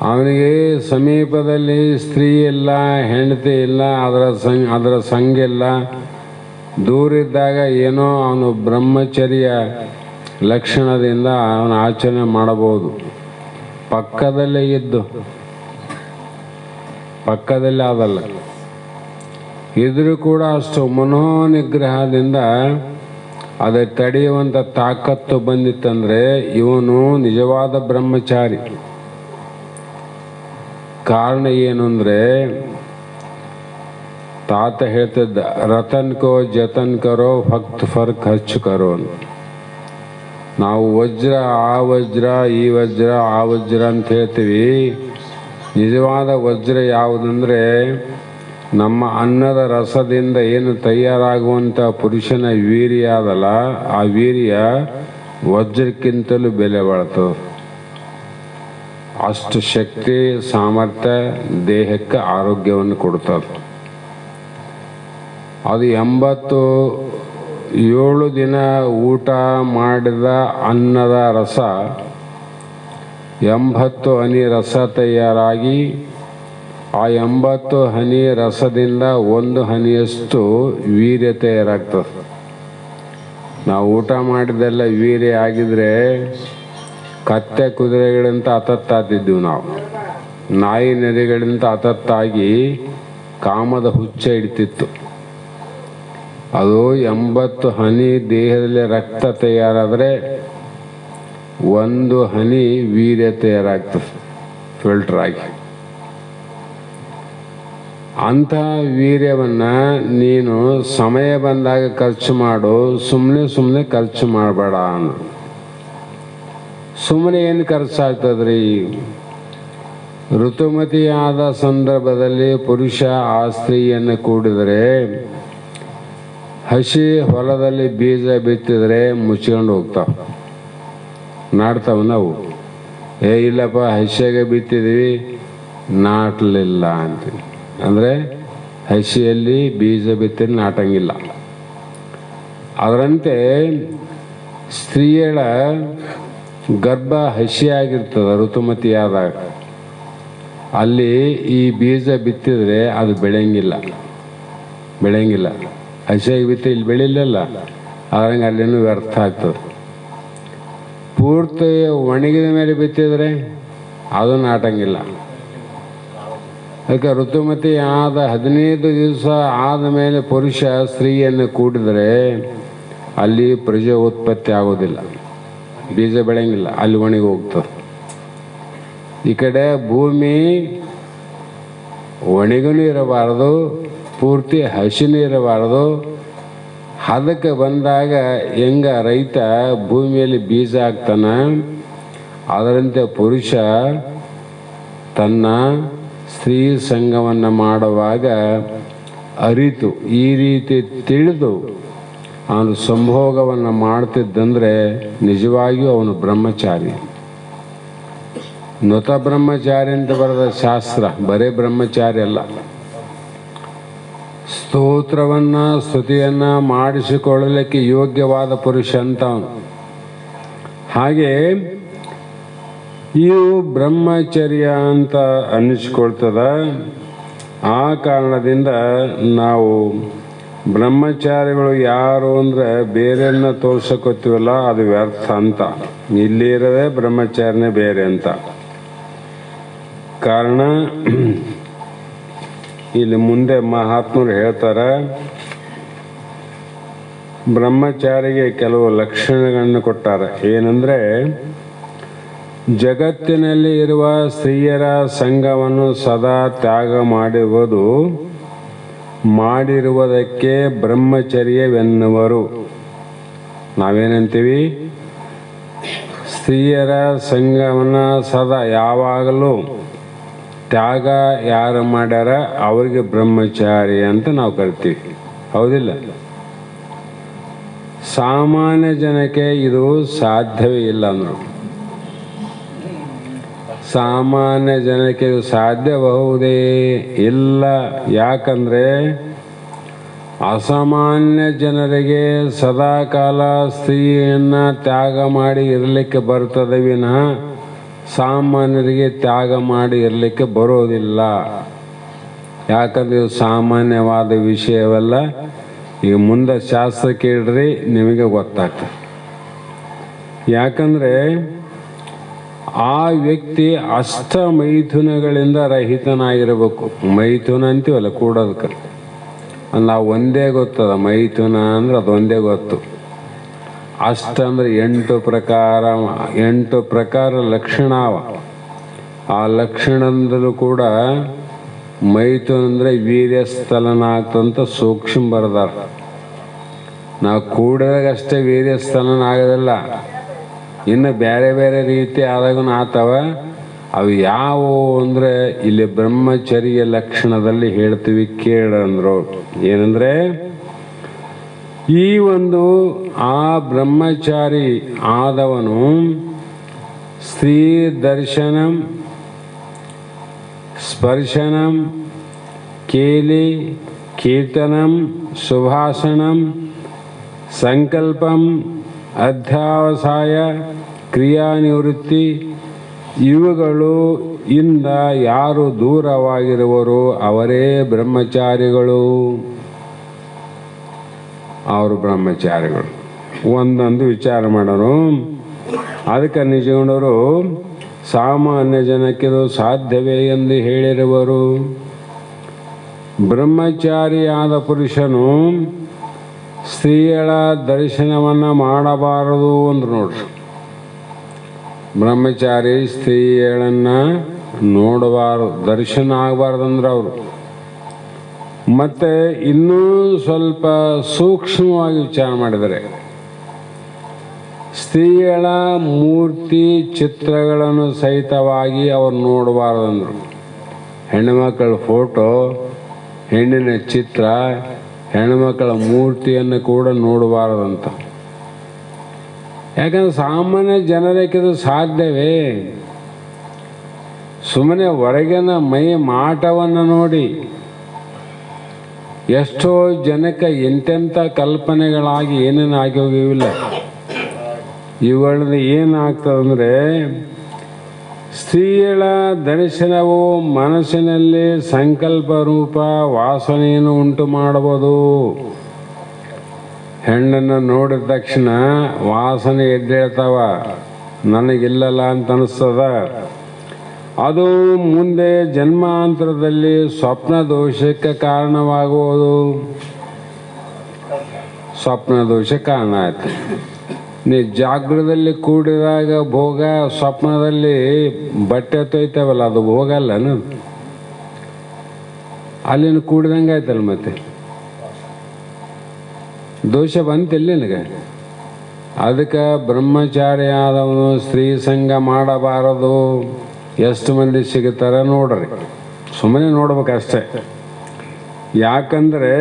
ಅವನಿಗೆ ಸಮೀಪದಲ್ಲಿ ಸ್ತ್ರೀ ಇಲ್ಲ, ಹೆಂಡತಿ ಇಲ್ಲ, ಅದರ ಸಂಘ ಇಲ್ಲ. ದೂರಿದ್ದಾಗ ಏನೋ ಅವನು ಬ್ರಹ್ಮಚರ್ಯ ಲಕ್ಷಣದಿಂದ ಅವನ ಆಚರಣೆ ಮಾಡಬಹುದು. ಪಕ್ಕದಲ್ಲೇ ಇದ್ದು, ಪಕ್ಕದಲ್ಲಿ ಅದಲ್ಲ ಇದ್ರೂ ಕೂಡ ಅಷ್ಟು ಮನೋನಿಗ್ರಹದಿಂದ அதை ತಡೆಯುವಂಥ ತಾಕತ್ತು ಬಂದಿತ್ತಂದರೆ ಇವನು ನಿಜವಾದ ಬ್ರಹ್ಮಚಾರಿ. ಕಾರಣ ಏನು ಅಂದರೆ, ತಾತ ಹೇಳ್ತಿದ್ದ, ರತನ್ ಕೋ ಜತನ್ ಕರೋ ಭಕ್ತ ಫರ್ಕ್ ಹಚ್ಚು ಕರೋ ಅಂತ. ನಾವು ವಜ್ರ ಆ ವಜ್ರ ಈ ವಜ್ರ ಆ ವಜ್ರ ಅಂತ ಹೇಳ್ತೀವಿ. ನಿಜವಾದ ವಜ್ರ ಯಾವುದಂದರೆ, ನಮ್ಮ ಅನ್ನದ ರಸದಿಂದ ಏನು ತಯಾರಾಗುವಂಥ ಪುರುಷನ ವೀರ್ಯ ಅದಲ್ಲ, ಆ ವೀರ್ಯ ವಜ್ರಕ್ಕಿಂತಲೂ ಬೆಲೆ ಬಾಳ್ತದೆ. ಅಷ್ಟು ಶಕ್ತಿ ಸಾಮರ್ಥ್ಯ ದೇಹಕ್ಕೆ ಆರೋಗ್ಯವನ್ನು ಕೊಡ್ತದೆ. ಅದು 87 ದಿನ ಊಟ ಮಾಡಿದ ಅನ್ನದ ರಸ 80 ಹನಿ ರಸ ತಯಾರಾಗಿ ಆ 80 ಹನಿ ರಸದಿಂದ 1 ಹನಿಯಷ್ಟು ವೀರ್ಯ ತಯಾರಾಗ್ತದೆ. ನಾವು ಊಟ ಮಾಡಿದ್ದೆಲ್ಲ ವೀರ್ಯ ಆಗಿದ್ರೆ ಕತ್ತೆ ಕುದುರೆಗಳಿಂದ ಹತತ್ತಾತಿದ್ದೀವಿ ನಾವು. ನಾಯಿ ನರಿಗಳಿಂದ ಹತತ್ತಾಗಿ ಕಾಮದ ಹುಚ್ಚ ಹಿಡಿತಿತ್ತು. ಅದು 80 ಹನಿ ದೇಹದಲ್ಲಿ ರಕ್ತ ತಯಾರಾದರೆ 1 ಹನಿ ವೀರ್ಯ ತಯಾರಾಗ್ತದೆ ಫಿಲ್ಟರ್ ಆಗಿ. ಅಂತಹ ವೀರ್ಯವನ್ನು ನೀನು ಸಮಯ ಬಂದಾಗ ಖರ್ಚು ಮಾಡು, ಸುಮ್ಮನೆ ಖರ್ಚು ಮಾಡಬೇಡ ಅನ್ನು. ಸುಮ್ಮನೆ ಏನು ಖರ್ಚಾಗ್ತದ್ರಿ? ಋತುಮತಿಯಾದ ಸಂದರ್ಭದಲ್ಲಿ ಪುರುಷ ಆ ಸ್ತ್ರೀಯನ್ನು ಕೂಡಿದರೆ, ಹಸಿ ಹೊಲದಲ್ಲಿ ಬೀಜ ಬಿತ್ತಿದರೆ ಮುಚ್ಕೊಂಡು ಹೋಗ್ತಾವ, ನಾಡ್ತಾವ. ನಾವು ಇಲ್ಲಪ್ಪ ಹಸಿಯಾಗೆ ಬಿತ್ತಿದ್ವಿ ನಾಟಲಿಲ್ಲ ಅಂತೀವಿ. ಅಂದರೆ ಹಸಿಯಲ್ಲಿ ಬೀಜ ಬಿತ್ತಿದ್ರೆ ನಾಟಂಗಿಲ್ಲ. ಅದರಂತೆ ಸ್ತ್ರೀಯಳ ಗರ್ಭ ಹಸಿಯಾಗಿರ್ತದೆ ಋತುಮತಿಯಾದಾಗ. ಅಲ್ಲಿ ಈ ಬೀಜ ಬಿತ್ತಿದ್ರೆ ಅದು ಬೆಳೆಯಂಗಿಲ್ಲ. ಹಸಿಯಾಗಿ ಬಿತ್ತಿ ಇಲ್ಲಿ ಬೆಳಿಲಿಲ್ಲ, ಅದ್ರಂಗೆ ಅಲ್ಲಿನೂ ವ್ಯರ್ಥ ಆಗ್ತದೆ. ಪೂರ್ತಿ ಒಣಗಿದ ಮೇಲೆ ಬಿತ್ತಿದ್ರೆ ಅದು ನಾಟಂಗಿಲ್ಲ. ಅದಕ್ಕೆ ಋತುಮತಿ ಆದ 15 ದಿವಸ ಆದ ಮೇಲೆ ಪುರುಷ ಸ್ತ್ರೀಯನ್ನು ಕೂಡಿದರೆ ಅಲ್ಲಿ ಪ್ರಜೆ ಉತ್ಪತ್ತಿ ಆಗೋದಿಲ್ಲ, ಬೀಜ ಬೆಳೆಯಂಗಿಲ್ಲ, ಅಲ್ಲಿ ಒಣಗಿ ಹೋಗ್ತದೆ. ಈ ಕಡೆ ಭೂಮಿ ಒಣಗಿನೂ ಇರಬಾರ್ದು, ಪೂರ್ತಿ ಹಸಿನೂ ಇರಬಾರ್ದು. ಅದಕ್ಕೆ ಬಂದಾಗ ಹೆಂಗ ರೈತ ಭೂಮಿಯಲ್ಲಿ ಬೀಜ ಹಾಕ್ತಾನ, ಅದರಂತೆ ಪುರುಷ ತನ್ನ ಸ್ತ್ರೀ ಸಂಘವನ್ನು ಮಾಡುವಾಗ ಅರಿತು ಈ ರೀತಿ ತಿಳಿದು ಅವನು ಸಂಭೋಗವನ್ನು ಮಾಡ್ತಿದ್ದಂದರೆ ನಿಜವಾಗಿಯೂ ಅವನು ಬ್ರಹ್ಮಚಾರಿ. ನುತ ಬ್ರಹ್ಮಚಾರಿ ಅಂತ ಬರೆದ ಶಾಸ್ತ್ರ, ಬರೇ ಬ್ರಹ್ಮಚಾರಿ ಅಲ್ಲ. ಸ್ತೋತ್ರವನ್ನು ಸ್ತುತಿಯನ್ನು ಮಾಡಿಸಿಕೊಳ್ಳಲಿಕ್ಕೆ ಯೋಗ್ಯವಾದ ಪುರುಷ ಅಂತ ಅವನು. ಹಾಗೆ ಇವು ಬ್ರಹ್ಮಚರ್ಯ ಅಂತ ಅನ್ನಿಸ್ಕೊಳ್ತದ. ಆ ಕಾರಣದಿಂದ ನಾವು ಬ್ರಹ್ಮಚಾರಿಗಳು ಯಾರು ಅಂದರೆ ಬೇರೆಯನ್ನ ತೋರ್ಸಕ್ಕೋತೀವಲ್ಲ, ಅದು ವ್ಯರ್ಥ ಅಂತ. ಇಲ್ಲಿರೋದೇ ಬ್ರಹ್ಮಚಾರಿನೇ ಬೇರೆ ಅಂತ. ಕಾರಣ ಇಲ್ಲಿ ಮುಂದೆ ಮಹಾತ್ಮರು ಹೇಳ್ತಾರೆ, ಬ್ರಹ್ಮಚಾರಿಗೆ ಕೆಲವು ಲಕ್ಷಣಗಳನ್ನು ಕೊಟ್ಟಾರೆ. ಏನಂದರೆ, ಜಗತ್ತಿನಲ್ಲಿ ಇರುವ ಸ್ತ್ರೀಯರ ಸಂಘವನ್ನು ಸದಾ ತ್ಯಾಗ ಮಾಡಿರುವುದಕ್ಕೆ ಬ್ರಹ್ಮಚರ್ಯವೆನ್ನುವರು. ನಾವೇನಂತೀವಿ? ಸ್ತ್ರೀಯರ ಸಂಘವನ್ನು ಸದಾ ಯಾವಾಗಲೂ ತ್ಯಾಗ ಯಾರು ಮಾಡ್ಯಾರ ಅವರಿಗೆ ಬ್ರಹ್ಮಚಾರಿ ಅಂತ ನಾವು ಕರಿತೀವಿ, ಹೌದಿಲ್ಲ? ಸಾಮಾನ್ಯ ಜನಕ್ಕೆ ಇದು ಸಾಧ್ಯವೇ ಇಲ್ಲ ಅಂದರು. ಸಾಮಾನ್ಯ ಜನಕ್ಕೆ ಇದು ಸಾಧ್ಯಬಹುದೇ ಇಲ್ಲ. ಯಾಕಂದರೆ ಅಸಾಮಾನ್ಯ ಜನರಿಗೆ ಸದಾಕಾಲ ಸ್ತ್ರೀಯನ್ನು ತ್ಯಾಗ ಮಾಡಿ ಇರಲಿಕ್ಕೆ ಬರ್ತದೆ ವಿನಃ ಸಾಮಾನ್ಯರಿಗೆ ತ್ಯಾಗ ಮಾಡಿ ಇರಲಿಕ್ಕೆ ಬರೋದಿಲ್ಲ. ಯಾಕಂದರೆ ಇದು ಸಾಮಾನ್ಯವಾದ ವಿಷಯವಲ್ಲ. ಈಗ ಮುಂದೆ ಶಾಸ್ತ್ರ ಕೇಳ್ರಿ, ನಿಮಗೆ ಗೊತ್ತಾಗ್ತದೆ. ಯಾಕಂದರೆ ಆ ವ್ಯಕ್ತಿ ಅಷ್ಟ ಮೈಥುನಗಳಿಂದ ರಹಿತನಾಗಿರಬೇಕು. ಮೈಥುನ ಅಂತೀವಲ್ಲ ಕೂಡೋದಕ್ಕೆ, ನಾವು ಒಂದೇ ಗೊತ್ತದ. ಮೈಥುನ ಅಂದ್ರೆ ಅದು ಒಂದೇ ಗೊತ್ತು. ಅಷ್ಟ ಅಂದ್ರೆ 8 ಪ್ರಕಾರ ಲಕ್ಷಣ ಅವ. ಆ ಲಕ್ಷಣದಲ್ಲೂ ಕೂಡ ಮೈಥುನ ಅಂದರೆ ವೀರ್ಯಸ್ಥಲನ ಆಗ್ತಂತ ಸೂಕ್ಷ್ಮ ಬರೆದಾರ. ನಾವು ಕೂಡಿದಾಗಷ್ಟೇ ವೀರ್ಯಸ್ಥಲನ ಆಗೋದಿಲ್ಲ, ಇನ್ನು ಬೇರೆ ಬೇರೆ ರೀತಿ ಆದಾಗೂ ಆತವ. ಅವು ಯಾವುವು ಅಂದರೆ ಇಲ್ಲಿ ಬ್ರಹ್ಮಚರ್ಯ ಲಕ್ಷಣದಲ್ಲಿ ಹೇಳ್ತೀವಿ, ಕೇಳಂದ್ರು. ಏನಂದರೆ, ಈ ಒಂದು ಆ ಬ್ರಹ್ಮಚಾರಿ ಆದವನು ಸ್ತ್ರೀ ದರ್ಶನಂ, ಸ್ಪರ್ಶನಂ, ಕೇಲಿ, ಕೀರ್ತನಂ, ಸುಭಾಷಣಂ, ಸಂಕಲ್ಪಂ, ಅಧ್ಯಾವಸಾಯ, ಕ್ರಿಯಾನಿವೃತ್ತಿ ಇವುಗಳು ಇಂದ ಯಾರು ದೂರವಾಗಿರುವರೋ ಅವರೇ ಬ್ರಹ್ಮಚಾರಿಗಳು. ಅವರು ಬ್ರಹ್ಮಚಾರಿಗಳು. ಒಂದೊಂದು ವಿಚಾರ ಮಾಡೋರು. ಅದಕ್ಕೆ ನಿಜಗುಣರು ಸಾಮಾನ್ಯ ಜನಕ್ಕಿದು ಸಾಧ್ಯವೇ ಎಂದು ಹೇಳಿರುವರು. ಬ್ರಹ್ಮಚಾರಿಯಾದ ಪುರುಷನು ಸ್ತ್ರೀಯಳ ದರ್ಶನವನ್ನು ಮಾಡಬಾರದು ಅಂದ್ರು ನೋಡ್ರಿ. ಬ್ರಹ್ಮಚಾರಿ ಸ್ತ್ರೀಯಳನ್ನು ನೋಡಬಾರದು, ದರ್ಶನ ಆಗಬಾರ್ದಂದ್ರೆ ಅವರು. ಮತ್ತೆ ಇನ್ನೂ ಸ್ವಲ್ಪ ಸೂಕ್ಷ್ಮವಾಗಿ ವಿಚಾರ ಮಾಡಿದರೆ ಸ್ತ್ರೀಯಳ ಮೂರ್ತಿ ಚಿತ್ರಗಳನ್ನು ಸಹಿತವಾಗಿ ಅವರು ನೋಡಬಾರ್ದಂದ್ರು. ಹೆಣ್ಣುಮಕ್ಕಳ ಫೋಟೋ, ಹೆಣ್ಣಿನ ಚಿತ್ರ, ಹೆಣ್ಣುಮಕ್ಕಳ ಮೂರ್ತಿಯನ್ನು ಕೂಡ ನೋಡಬಾರದಂತ. ಯಾಕಂದ್ರೆ ಸಾಮಾನ್ಯ ಜನರಕ್ಕಿದು ಸಾಧ್ಯವೇ? ಸುಮ್ಮನೆ ಹೊರಗಿನ ಮೈ ಮಾಟವನ್ನು ನೋಡಿ ಎಷ್ಟೋ ಜನಕ್ಕೆ ಎಂತೆಂಥ ಕಲ್ಪನೆಗಳಾಗಿ ಏನೇನು ಆಗಿ ಹೋಗಿವಿಲ್ಲ. ಇವುಗಳಿಂದ ಏನಾಗ್ತದಂದರೆ ಸ್ತ್ರೀಯಳ ದರ್ಶನವು ಮನಸ್ಸಿನಲ್ಲಿ ಸಂಕಲ್ಪ ರೂಪ ವಾಸನೆಯನ್ನು ಉಂಟು ಮಾಡಬಹುದು. ಹೆಣ್ಣನ್ನು ನೋಡಿದ ತಕ್ಷಣ ವಾಸನೆ ಎದ್ದೇಳ್ತಾವ, ನನಗಿಲ್ಲಲ್ಲ ಅಂತ ಅನಿಸ್ತದ. ಅದು ಮುಂದೆ ಜನ್ಮಾಂತರದಲ್ಲಿ ಸ್ವಪ್ನ ದೋಷಕ್ಕೆ ಕಾರಣವಾಗುವುದು. ಸ್ವಪ್ನ ದೋಷ ಕಾರಣ ಆಯ್ತು. ನೀ ಜಾಗೃತದಲ್ಲಿ ಕೂಡಿದಾಗ ಭೋಗ, ಸ್ವಪ್ನದಲ್ಲಿ ಬಟ್ಟೆ ತೊಯ್ತಾವಲ್ಲ ಅದು ಭೋಗ ಅಲ್ಲನು, ಅಲ್ಲಿನ ಕೂಡಿದಂಗೆ ಆಯ್ತಲ್ಲ. ಮತ್ತೆ ದೋಷ ಬಂತಿಲ್ಲ ನಿನಗೆ. ಅದಕ್ಕೆ ಬ್ರಹ್ಮಚಾರಿ ಆದವನು ಸ್ತ್ರೀ ಸಂಘ ಮಾಡಬಾರದು. ಎಷ್ಟು ಮಂದಿ ಸಿಗುತ್ತಾರೆ ನೋಡ್ರಿ, ಸುಮ್ಮನೆ ನೋಡ್ಬೇಕಷ್ಟೆ. ಯಾಕಂದರೆ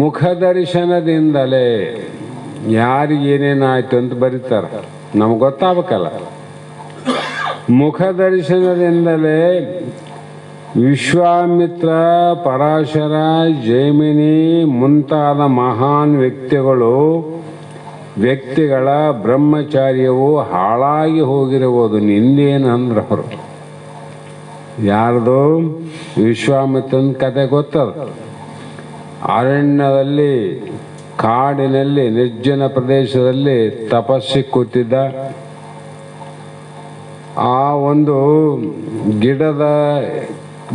ಮುಖದರ್ಶನದಿಂದಲೇ ಯಾರಿಗೇನೇನಾಯ್ತು ಅಂತ ಬರೀತಾರೆ, ನಮ್ಗೆ ಗೊತ್ತಾಗಬೇಕಲ್ಲ. ಮುಖದರ್ಶನದಿಂದಲೇ ವಿಶ್ವಾಮಿತ್ರ, ಪರಾಶರ, ಜೈಮಿನಿ ಮುಂತಾದ ಮಹಾನ್ ವ್ಯಕ್ತಿಗಳ ಬ್ರಹ್ಮಚಾರ್ಯವು ಹಾಳಾಗಿ ಹೋಗಿರಬಹುದು. ನಿಂದೇನು ಅಂದ್ರೆ ಅವರು ಯಾರ್ದು? ವಿಶ್ವಾಮಿತ್ರನ ಕತೆ ಗೊತ್ತದ. ಅರಣ್ಯದಲ್ಲಿ, ಕಾಡಿನಲ್ಲಿ, ನಿರ್ಜನ ಪ್ರದೇಶದಲ್ಲಿ ತಪಸ್ಸಿ ಕೂತಿದ್ದ. ಆ ಒಂದು ಗಿಡದ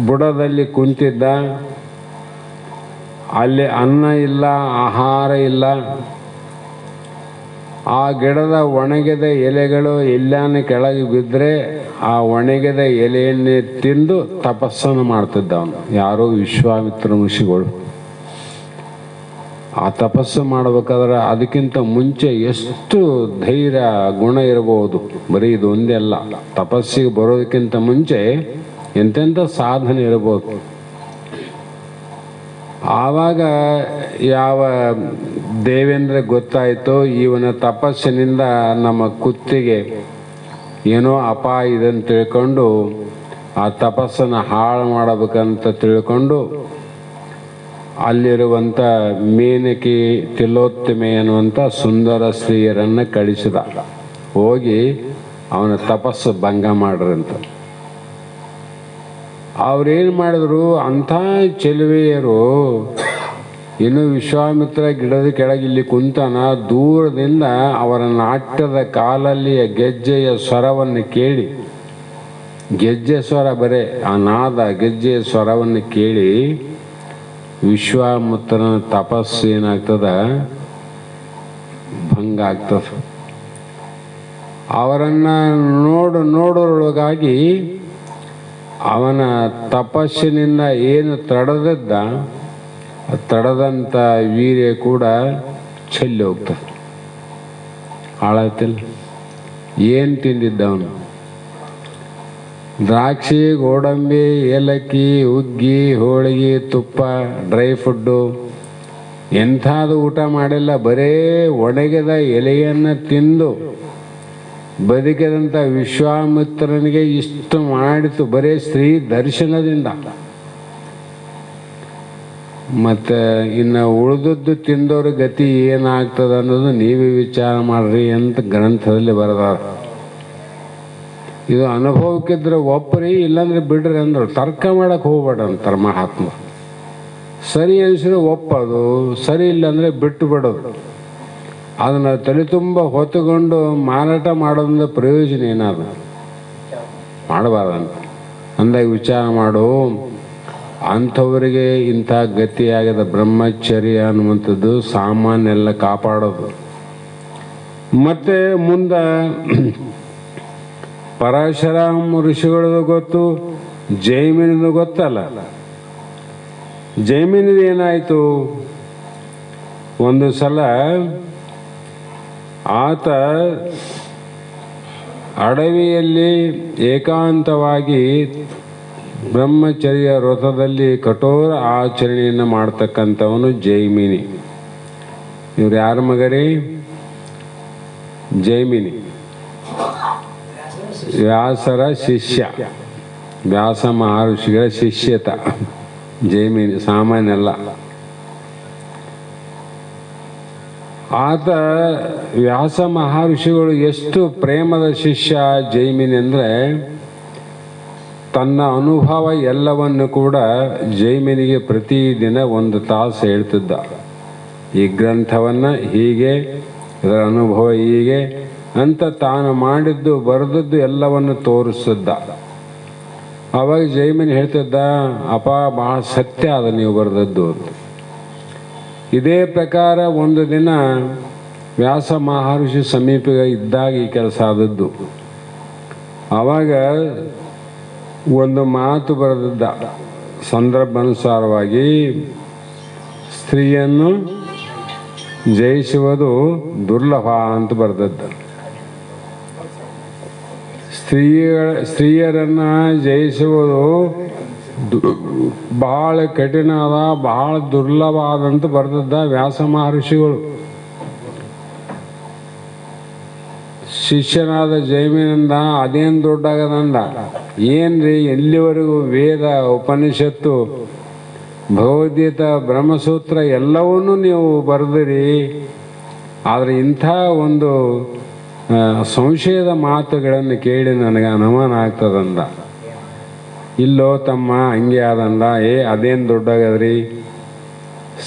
ಬುಡದಲ್ಲಿ ಕುಂತಿದ್ದ. ಅಲ್ಲಿ ಅನ್ನ ಇಲ್ಲ, ಆಹಾರ ಇಲ್ಲ. ಆ ಗಿಡದ ಒಣಗಿದ ಎಲೆಗಳು ಎಲ್ಲಾನ ಕೆಳಗೆ ಬಿದ್ದರೆ ಆ ಒಣಗಿದ ಎಲೆಯನ್ನೇ ತಿಂದು ತಪಸ್ಸನ್ನು ಮಾಡ್ತಿದ್ದ ಅವನು. ಯಾರೋ ವಿಶ್ವಾಮಿತ್ರ ಋಷಿಗಳು. ಆ ತಪಸ್ಸು ಮಾಡಬೇಕಾದ್ರೆ ಅದಕ್ಕಿಂತ ಮುಂಚೆ ಎಷ್ಟು ಧೈರ್ಯ ಗುಣ ಇರಬಹುದು. ಬರೀ ಇದು ಒಂದೇ ಅಲ್ಲ, ತಪಸ್ಸಿಗೆ ಬರೋದಕ್ಕಿಂತ ಮುಂಚೆ ಎಂತೆಂಥ ಸಾಧನೆ ಇರಬಹುದು. ಆವಾಗ ಯಾವ ದೇವೇಂದ್ರ ಗೊತ್ತಾಯಿತೋ ಇವನ ತಪಸ್ಸಿನಿಂದ ನಮ್ಮ ಕುತ್ತಿಗೆ ಏನೋ ಅಪಾಯ ಇದೆ ಅಂತ ತಿಳ್ಕೊಂಡು ಆ ತಪಸ್ಸನ್ನು ಹಾಳು ಮಾಡಬೇಕಂತ ತಿಳ್ಕೊಂಡು ಅಲ್ಲಿರುವಂಥ ಮೇನಕಿ, ತಿಲೋತ್ತಮೆ ಅನ್ನುವಂಥ ಸುಂದರ ಸ್ತ್ರೀಯರನ್ನು ಕಳಿಸಿದ. ಹೋಗಿ ಅವನ ತಪಸ್ಸು ಭಂಗ ಮಾಡ್ರಂತ. ಅವ್ರೇನು ಮಾಡಿದ್ರು, ಅಂಥ ಚೆಲುವೆಯರು. ಇನ್ನು ವಿಶ್ವಾಮಿತ್ರ ಗಿಡದ ಕೆಳಗೆ ಇಲ್ಲಿ ಕುಂತಾನ, ದೂರದಿಂದ ಅವರ ನಾಟ್ಯದ ಕಾಲಲ್ಲಿಯ ಗೆಜ್ಜೆಯ ಸ್ವರವನ್ನು ಕೇಳಿ, ಗೆಜ್ಜೆ ಸ್ವರ ಬರೇ ಆ ನಾದ, ಗೆಜ್ಜೆಯ ಸ್ವರವನ್ನು ಕೇಳಿ ವಿಶ್ವಾಮಿತ್ರನ ತಪಸ್ಸು ಏನಾಗ್ತದ, ಭಂಗ ಆಗ್ತದ. ಅವರನ್ನು ನೋಡೋರೊಳಗಾಗಿ ಅವನ ತಪಸ್ಸಿನಿಂದ ಏನು ತಡೆದದ್ದ, ತಡೆದಂಥ ವೀರ್ಯ ಕೂಡ ಚೆಲ್ಲಿ ಹೋಗ್ತದೆ. ಹಾಳಾಯ್ತಿಲ್ಲ. ಏನು ತಿಂದಿದ್ದ ಅವನು? ದ್ರಾಕ್ಷಿ, ಗೋಡಂಬಿ, ಏಲಕ್ಕಿ, ಹುಗ್ಗಿ, ಹೋಳಿಗೆ, ತುಪ್ಪ, ಡ್ರೈ ಫುಡ್ಡು ಎಂಥದ್ದು ಊಟ ಮಾಡಿಲ್ಲ. ಬರೇ ಒಣಗಿದ ಎಲೆಯನ್ನು ತಿಂದು ಬದುಕಿದಂಥ ವಿಶ್ವಾಮಿತ್ರನಿಗೆ ಇಷ್ಟು ಮಾಡಿತು ಬರೇ ಸ್ತ್ರೀ ದರ್ಶನದಿಂದ. ಮತ್ತು ಇನ್ನು ಉಳಿದದ್ದು ತಿಂದವ್ರ ಗತಿ ಏನಾಗ್ತದೆ ಅನ್ನೋದು ನೀವೇ ವಿಚಾರ ಮಾಡ್ರಿ ಅಂತ ಗ್ರಂಥದಲ್ಲಿ ಬರೆದಾರ. ಇದು ಅನುಭವಕ್ಕಿದ್ರೆ ಒಪ್ಪರಿ, ಇಲ್ಲಾಂದ್ರೆ ಬಿಡ್ರಿ ಅಂದರು. ತರ್ಕ ಮಾಡಕ್ಕೆ ಹೋಗ್ಬೇಡ ಅಂತಾರೆ ಮಹಾತ್ಮ. ಸರಿ ಅನಿಸಿದ್ರೆ ಒಪ್ಪೋದು, ಸರಿ ಇಲ್ಲ ಅಂದರೆ ಬಿಟ್ಟು ಬಿಡೋದು. ಅದನ್ನು ತಲೆ ತುಂಬ ಹೊತ್ತುಕೊಂಡು ಮಾರಾಟ ಮಾಡೋದ್ರಿಂದ ಪ್ರಯೋಜನ ಏನಾದ ಮಾಡಬಾರ್ದಂತ ಅಂದಾಗ ವಿಚಾರ ಮಾಡು. ಅಂಥವರಿಗೆ ಇಂಥ ಗತಿಯಾಗದ ಬ್ರಹ್ಮಚರ್ಯ ಅನ್ನುವಂಥದ್ದು ಸಾಮಾನ್ಯ ಎಲ್ಲ ಕಾಪಾಡೋದು. ಮತ್ತು ಮುಂದೆ ಪರಶುರಾಮ ಋಷಿಗಳದು ಗೊತ್ತು, ಜೈಮಿನಿದು ಗೊತ್ತಲ್ಲ. ಜೈಮಿನಿದು ಏನಾಯಿತು, ಒಂದು ಸಲ ಆತ ಅಡವಿಯಲ್ಲಿ ಏಕಾಂತವಾಗಿ ಬ್ರಹ್ಮಚರ್ಯ ವ್ರತದಲ್ಲಿ ಕಠೋರ ಆಚರಣೆಯನ್ನು ಮಾಡ್ತಕ್ಕಂಥವನು ಜೈಮಿನಿ. ಇವ್ರು ಯಾರ ಮಗರಿ? ಜೈಮಿನಿ ವ್ಯಾಸರ ಶಿಷ್ಯ, ವ್ಯಾಸ ಮಹರ್ಷಿಗಳ ಶಿಷ್ಯತ ಜೈಮಿನಿ, ಸಾಮಾನ್ಯ ಅಲ್ಲ. ಆತ ವ್ಯಾಸ ಮಹರ್ಷಿಗಳು ಎಷ್ಟು ಪ್ರೇಮದ ಶಿಷ್ಯ ಜೈಮಿನಿ ಅಂದರೆ, ತನ್ನ ಅನುಭವ ಎಲ್ಲವನ್ನು ಕೂಡ ಜೈಮಿನಿಗೆ ಪ್ರತಿದಿನ 1 ತಾಸು ಹೇಳ್ತಿದ್ದ. ಈ ಗ್ರಂಥವನ್ನು ಹೀಗೆ, ಇದರ ಅನುಭವ ಹೀಗೆ ಅಂತ ತಾನು ಮಾಡಿದ್ದು ಬರೆದದ್ದು ಎಲ್ಲವನ್ನು ತೋರಿಸ್ತಿದ್ದ. ಆವಾಗ ಜೈಮಿನಿ ಹೇಳ್ತಿದ್ದ, ಅಪ್ಪ ಬಹಳ ಸತ್ಯ ಅದ ನೀವು ಬರೆದದ್ದು. ಇದೇ ಪ್ರಕಾರ ಒಂದು ದಿನ ವ್ಯಾಸ ಮಹರ್ಷಿ ಸಮೀಪ ಇದ್ದಾಗ ಈ ಕೆಲಸ ಆದದ್ದು. ಆವಾಗ ಒಂದು ಮಾತು ಬರೆದಿದ್ದ, ಸಂದರ್ಭಾನುಸಾರವಾಗಿ ಸ್ತ್ರೀಯನ್ನು ಜಯಿಸುವುದು ದುರ್ಲಭ ಅಂತ ಬರೆದದ್ದ. ಸ್ತ್ರೀಯರನ್ನು ಜಯಿಸುವುದು ಬಹಳ ಕಠಿಣ ಅದ, ಬಹಳ ದುರ್ಲಭ ಆದಂತ ಬರೆದದ್ದ ವ್ಯಾಸ ಮಹರ್ಷಿಗಳು. ಶಿಷ್ಯನಾದ ಜೈಮಿನಿಂದ ಅದೇನು ದೊಡ್ಡಾಗದಂದ, ಏನ್ರಿ ಎಲ್ಲಿವರೆಗೂ ವೇದ ಉಪನಿಷತ್ತು ಭಗವದ್ಗೀತಾ ಬ್ರಹ್ಮಸೂತ್ರ ಎಲ್ಲವನ್ನೂ ನೀವು ಬರೆದಿರಿ, ಆದರೆ ಇಂಥ ಒಂದು ಸಂಶಯದ ಮಾತುಗಳನ್ನು ಕೇಳಿ ನನಗೆ ಅನುಮಾನ ಆಗ್ತದಂದ. ಇಲ್ಲೋ ತಮ್ಮ ಹಂಗೆ ಆದಂದ, ಅದೇನು ದೊಡ್ಡಾಗದ್ರಿ,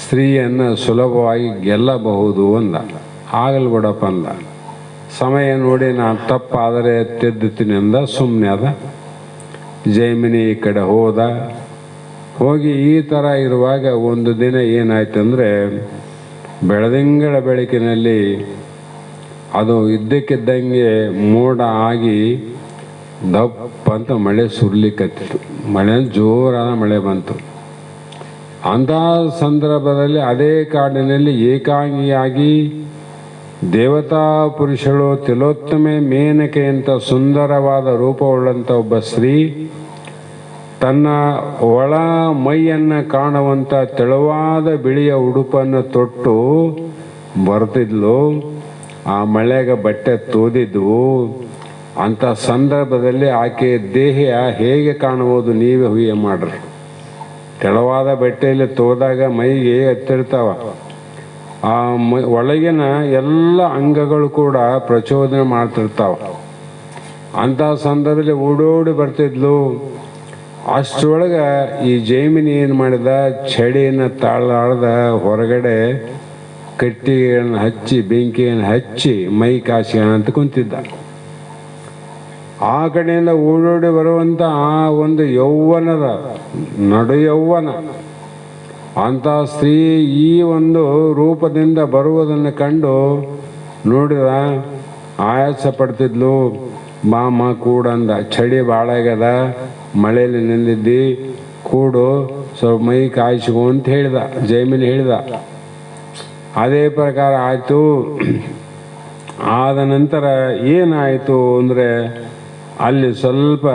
ಸ್ತ್ರೀಯನ್ನು ಸುಲಭವಾಗಿ ಗೆಲ್ಲಬಹುದು ಅಂದ. ಆಗಲ್ ಬಿಡಪ್ಪ ಅಂದ. ಸಮಯ ನೋಡಿ ನಾನು ತಪ್ಪಾದರೆ ತಿದ್ದುತ್ತೀನಿ ಅಂದ. ಸುಮ್ಮನೆ ಅದ. ಜೈಮಿನಿ ಈ ಕಡೆ ಹೋಗಿ ಈ ಥರ ಇರುವಾಗ ಒಂದು ದಿನ ಏನಾಯ್ತಂದರೆ, ಬೆಳದಿಂಗಳ ಬೆಳಕಿನಲ್ಲಿ ಅದು ಇದ್ದಕ್ಕಿದ್ದಂಗೆ ಮೋಡ ಆಗಿ ದಪ್ಪ ಅಂತ ಮಳೆ ಸುರ್ಲಿಕ್ಕತ್ತಿತ್ತು. ಮಳೆ ಜೋರಾದ ಮಳೆ ಬಂತು. ಅಂಥ ಸಂದರ್ಭದಲ್ಲಿ ಅದೇ ಕಾಡಿನಲ್ಲಿ ಏಕಾಂಗಿಯಾಗಿ ದೇವತಾ ಪುರುಷಳು ತಿಲೋತ್ತಮೆ ಮೇನಕೆಯಂಥ ಸುಂದರವಾದ ರೂಪವುಳ್ಳಂಥ ಒಬ್ಬ ಸ್ತ್ರೀ ತನ್ನ ಒಳ ಮೈಯನ್ನು ಕಾಣುವಂಥ ತೆಳುವಾದ ಬಿಳಿಯ ಉಡುಪನ್ನು ತೊಟ್ಟು ಬರ್ತಿದ್ಲು. ಆ ಮಳೆಗೆ ಬಟ್ಟೆ ತೋದಿದ್ವು. ಅಂಥ ಸಂದರ್ಭದಲ್ಲಿ ಆಕೆಯ ದೇಹ ಹೇಗೆ ಕಾಣುವುದು ನೀವೇ ಊಹೆ ಮಾಡ್ರಿ. ತೆಳುವಾದ ಬಟ್ಟೆಯಲ್ಲಿ ತೋದಾಗ ಮೈಗೆ ಹತ್ತಿರ್ತಾವ. ಆ ಒಳಗಿನ ಎಲ್ಲ ಅಂಗಗಳು ಕೂಡ ಪ್ರಚೋದನೆ ಮಾಡ್ತಿರ್ತಾವ. ಅಂಥ ಸಂದರ್ಭದಲ್ಲಿ ಓಡೋಡಿ ಬರ್ತಿದ್ಲು. ಅಷ್ಟರೊಳಗೆ ಈ ಜೈಮಿನಿ ಏನು ಮಾಡಿದ, ಚಳಿಯನ್ನು ತಾಳಾಡ್ದ ಹೊರಗಡೆ ಕಟ್ಟಿಗೆಯನ್ನು ಹಚ್ಚಿ ಬೆಂಕಿಯನ್ನು ಹಚ್ಚಿ ಮೈ ಕಾಸ್ಕೊಂಡು ಅಂತ ಕುಂತಿದ್ದ. ಆ ಕಡೆಯಿಂದ ಓಡೋಡಿ ಬರುವಂಥ ಆ ಒಂದು ಯೌವನದ ನಡು ಯೌವನ ಅಂಥ ಸ್ತ್ರೀ ಈ ಒಂದು ರೂಪದಿಂದ ಬರುವುದನ್ನು ಕಂಡು ನೋಡಿದ, ಆಯಾಸ ಪಡ್ತಿದ್ಲು. ಮಾಮ ಕೂಡಂದ, ಚಳಿ ಭಾಳ ಆಗ್ಯದ, ಮಳೆಯಲ್ಲಿ ನಿಂದಿದ್ದಿ, ಕೂಡು ಸ್ವಲ್ಪ ಮೈ ಕಾಯಿಸ್ಕೊ ಅಂತ ಹೇಳಿದ. ಜೈಮಿನಿ ಹೇಳಿದ. ಅದೇ ಪ್ರಕಾರ ಆಯಿತು. ಆದ ನಂತರ ಏನಾಯಿತು ಅಂದರೆ, ಅಲ್ಲಿ ಸ್ವಲ್ಪ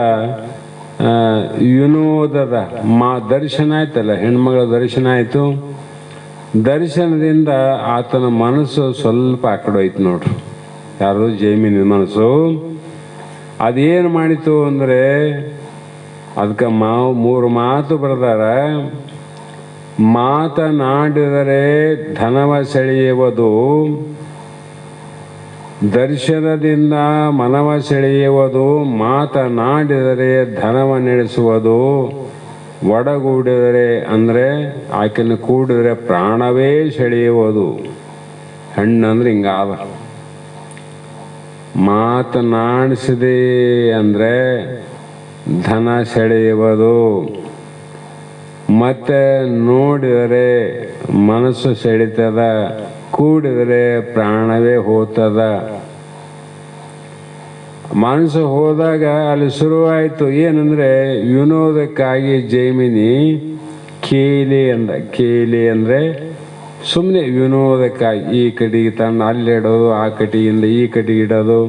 ವಿನೋದದ ದರ್ಶನ ಆಯ್ತಲ್ಲ, ಹೆಣ್ಮಗಳ ದರ್ಶನ ಆಯಿತು. ದರ್ಶನದಿಂದ ಆತನ ಮನಸ್ಸು ಸ್ವಲ್ಪ ಆ ಕಡೆ ಹೋಯ್ತು ನೋಡ್ರಿ. ಯಾರು? ಜೈಮಿನಿ ಮನಸ್ಸು. ಅದೇನು ಮಾಡಿತು ಅಂದರೆ, ಅದಕ್ಕೆ 3 ಮಾತು ಬರೆದಾರ. ಮಾತನಾಡಿದರೆ ಧನವ ಸೆಳೆಯುವುದು, ದರ್ಶನದಿಂದ ಮನವ ಸೆಳೆಯುವುದು, ಮಾತನಾಡಿದರೆ ಧನವ ನಡೆಸುವುದು, ಒಡಗೂಡಿದರೆ ಅಂದರೆ ಆಕೆಯನ್ನು ಕೂಡಿದರೆ ಪ್ರಾಣವೇ ಸೆಳೆಯುವುದು. ಹೆಣ್ಣಂದ್ರೆ ಹಿಂಗಾದ. ಮಾತನಾಡಿಸಿದೆ ಅಂದರೆ ಧನ ಸೆಳೆಯುವುದು, ಮತ್ತೆ ನೋಡಿದರೆ ಮನಸ್ಸು ಸೆಳಿತದ, ಕೂಡಿದರೆ ಪ್ರಾಣವೇ ಹೋಗ್ತದ. ಮನಸ್ಸು ಹೋದಾಗ ಅಲ್ಲಿ ಶುರುವಾಯಿತು ಏನಂದ್ರೆ ವಿನೋದಕ್ಕಾಗಿ ಜೈಮಿನಿ ಕೇಲಿ ಅಂದ. ಕೇಲಿ ಅಂದರೆ ಸುಮ್ಮನೆ ವಿನೋದಕ್ಕಾಗಿ ಈ ಕಡೆಗೆ ತನ್ನ ಅಲ್ಲಿಡೋದು, ಆ ಕಡೆಯಿಂದ ಈ ಕಡೆಗೆ ಇಡೋದು,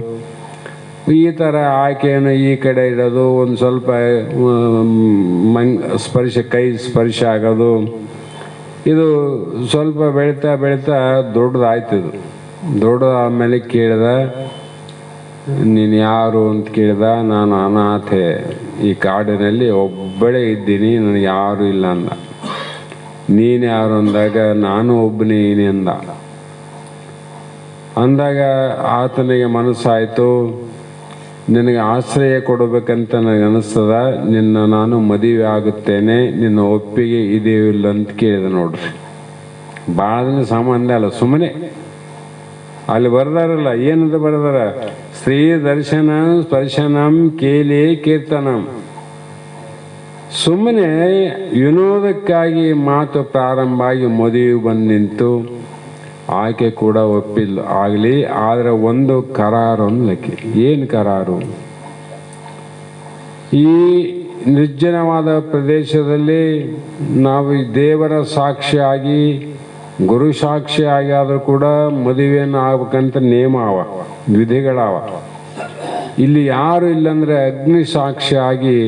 ಈ ಥರ ಆಕೆಯನ್ನು ಈ ಕಡೆ ಇಡೋದು, ಒಂದು ಸ್ವಲ್ಪ ಸ್ಪರ್ಶ, ಕೈ ಸ್ಪರ್ಶ ಆಗೋದು. ಇದು ಸ್ವಲ್ಪ ಬೆಳೀತಾ ಬೆಳೀತಾ ದೊಡ್ಡದಾಯ್ತಿದು. ದೊಡ್ಡದಾದ್ಮೇಲೆ ಕೇಳಿದ, ನೀನು ಯಾರು ಅಂತ ಕೇಳಿದ. ನಾನು ಅನಾಥೆ, ಈ ಕಾಡಿನಲ್ಲಿ ಒಬ್ಬಳೇ ಇದ್ದೀನಿ, ನನಗೆ ಯಾರು ಇಲ್ಲ ಅಂದ. ನೀನು ಯಾರು ಅಂದಾಗ ನಾನು ಒಬ್ಬನೇ ಅಂದ. ಅಂದಾಗ ಆತನಿಗೆ ಮನಸ್ಸಾಯಿತು, ನಿನಗೆ ಆಶ್ರಯ ಕೊಡಬೇಕಂತ ನನಗೆ ಅನಿಸ್ತದ, ನಿನ್ನ ನಾನು ಮದುವೆ ಆಗುತ್ತೇನೆ, ನಿನ್ನ ಒಪ್ಪಿಗೆ ಇದೆಯೋ ಇಲ್ಲ ಅಂತ ಕೇಳಿದೆ. ನೋಡ್ರಿ, ಭಾಳ ದಿನ ಸಂಬಂಧ ಅಲ್ಲ, ಸುಮ್ಮನೆ ಅಲ್ಲಿ ಬರ್ದಾರಲ್ಲ, ಏನಂತ ಬರ್ದಾರ, ಸ್ತ್ರೀ ದರ್ಶನ ಸ್ಪರ್ಶನಂ ಕೇಲಿ ಕೀರ್ತನಂ. ಸುಮ್ಮನೆ ವಿನೋದಕ್ಕಾಗಿ ಮಾತು ಪ್ರಾರಂಭ ಆಗಿ ಮದುವೆ ಬಂದು ನಿಂತು ಆಕೆ ಕೂಡ ಒಪ್ಪಿಲ್ಲ ಆಗಲಿ. ಆದರೆ ಒಂದು ಕರಾರು ಅನ್ಲಕ್ಕೆ. ಏನು ಕರಾರು? ಈ ನಿರ್ಜನವಾದ ಪ್ರದೇಶದಲ್ಲಿ ನಾವು ದೇವರ ಸಾಕ್ಷಿಯಾಗಿ ಗುರು ಸಾಕ್ಷಿಯಾಗಿ ಆದರೂ ಕೂಡ ಮದುವೆಯನ್ನು ಆಗ್ಬೇಕಂತ ನೇಮ ಅವ, ವಿಧಿಗಳವ. ಇಲ್ಲಿ ಯಾರು ಇಲ್ಲಂದ್ರೆ ಅಗ್ನಿ ಸಾಕ್ಷಿಯಾಗಿ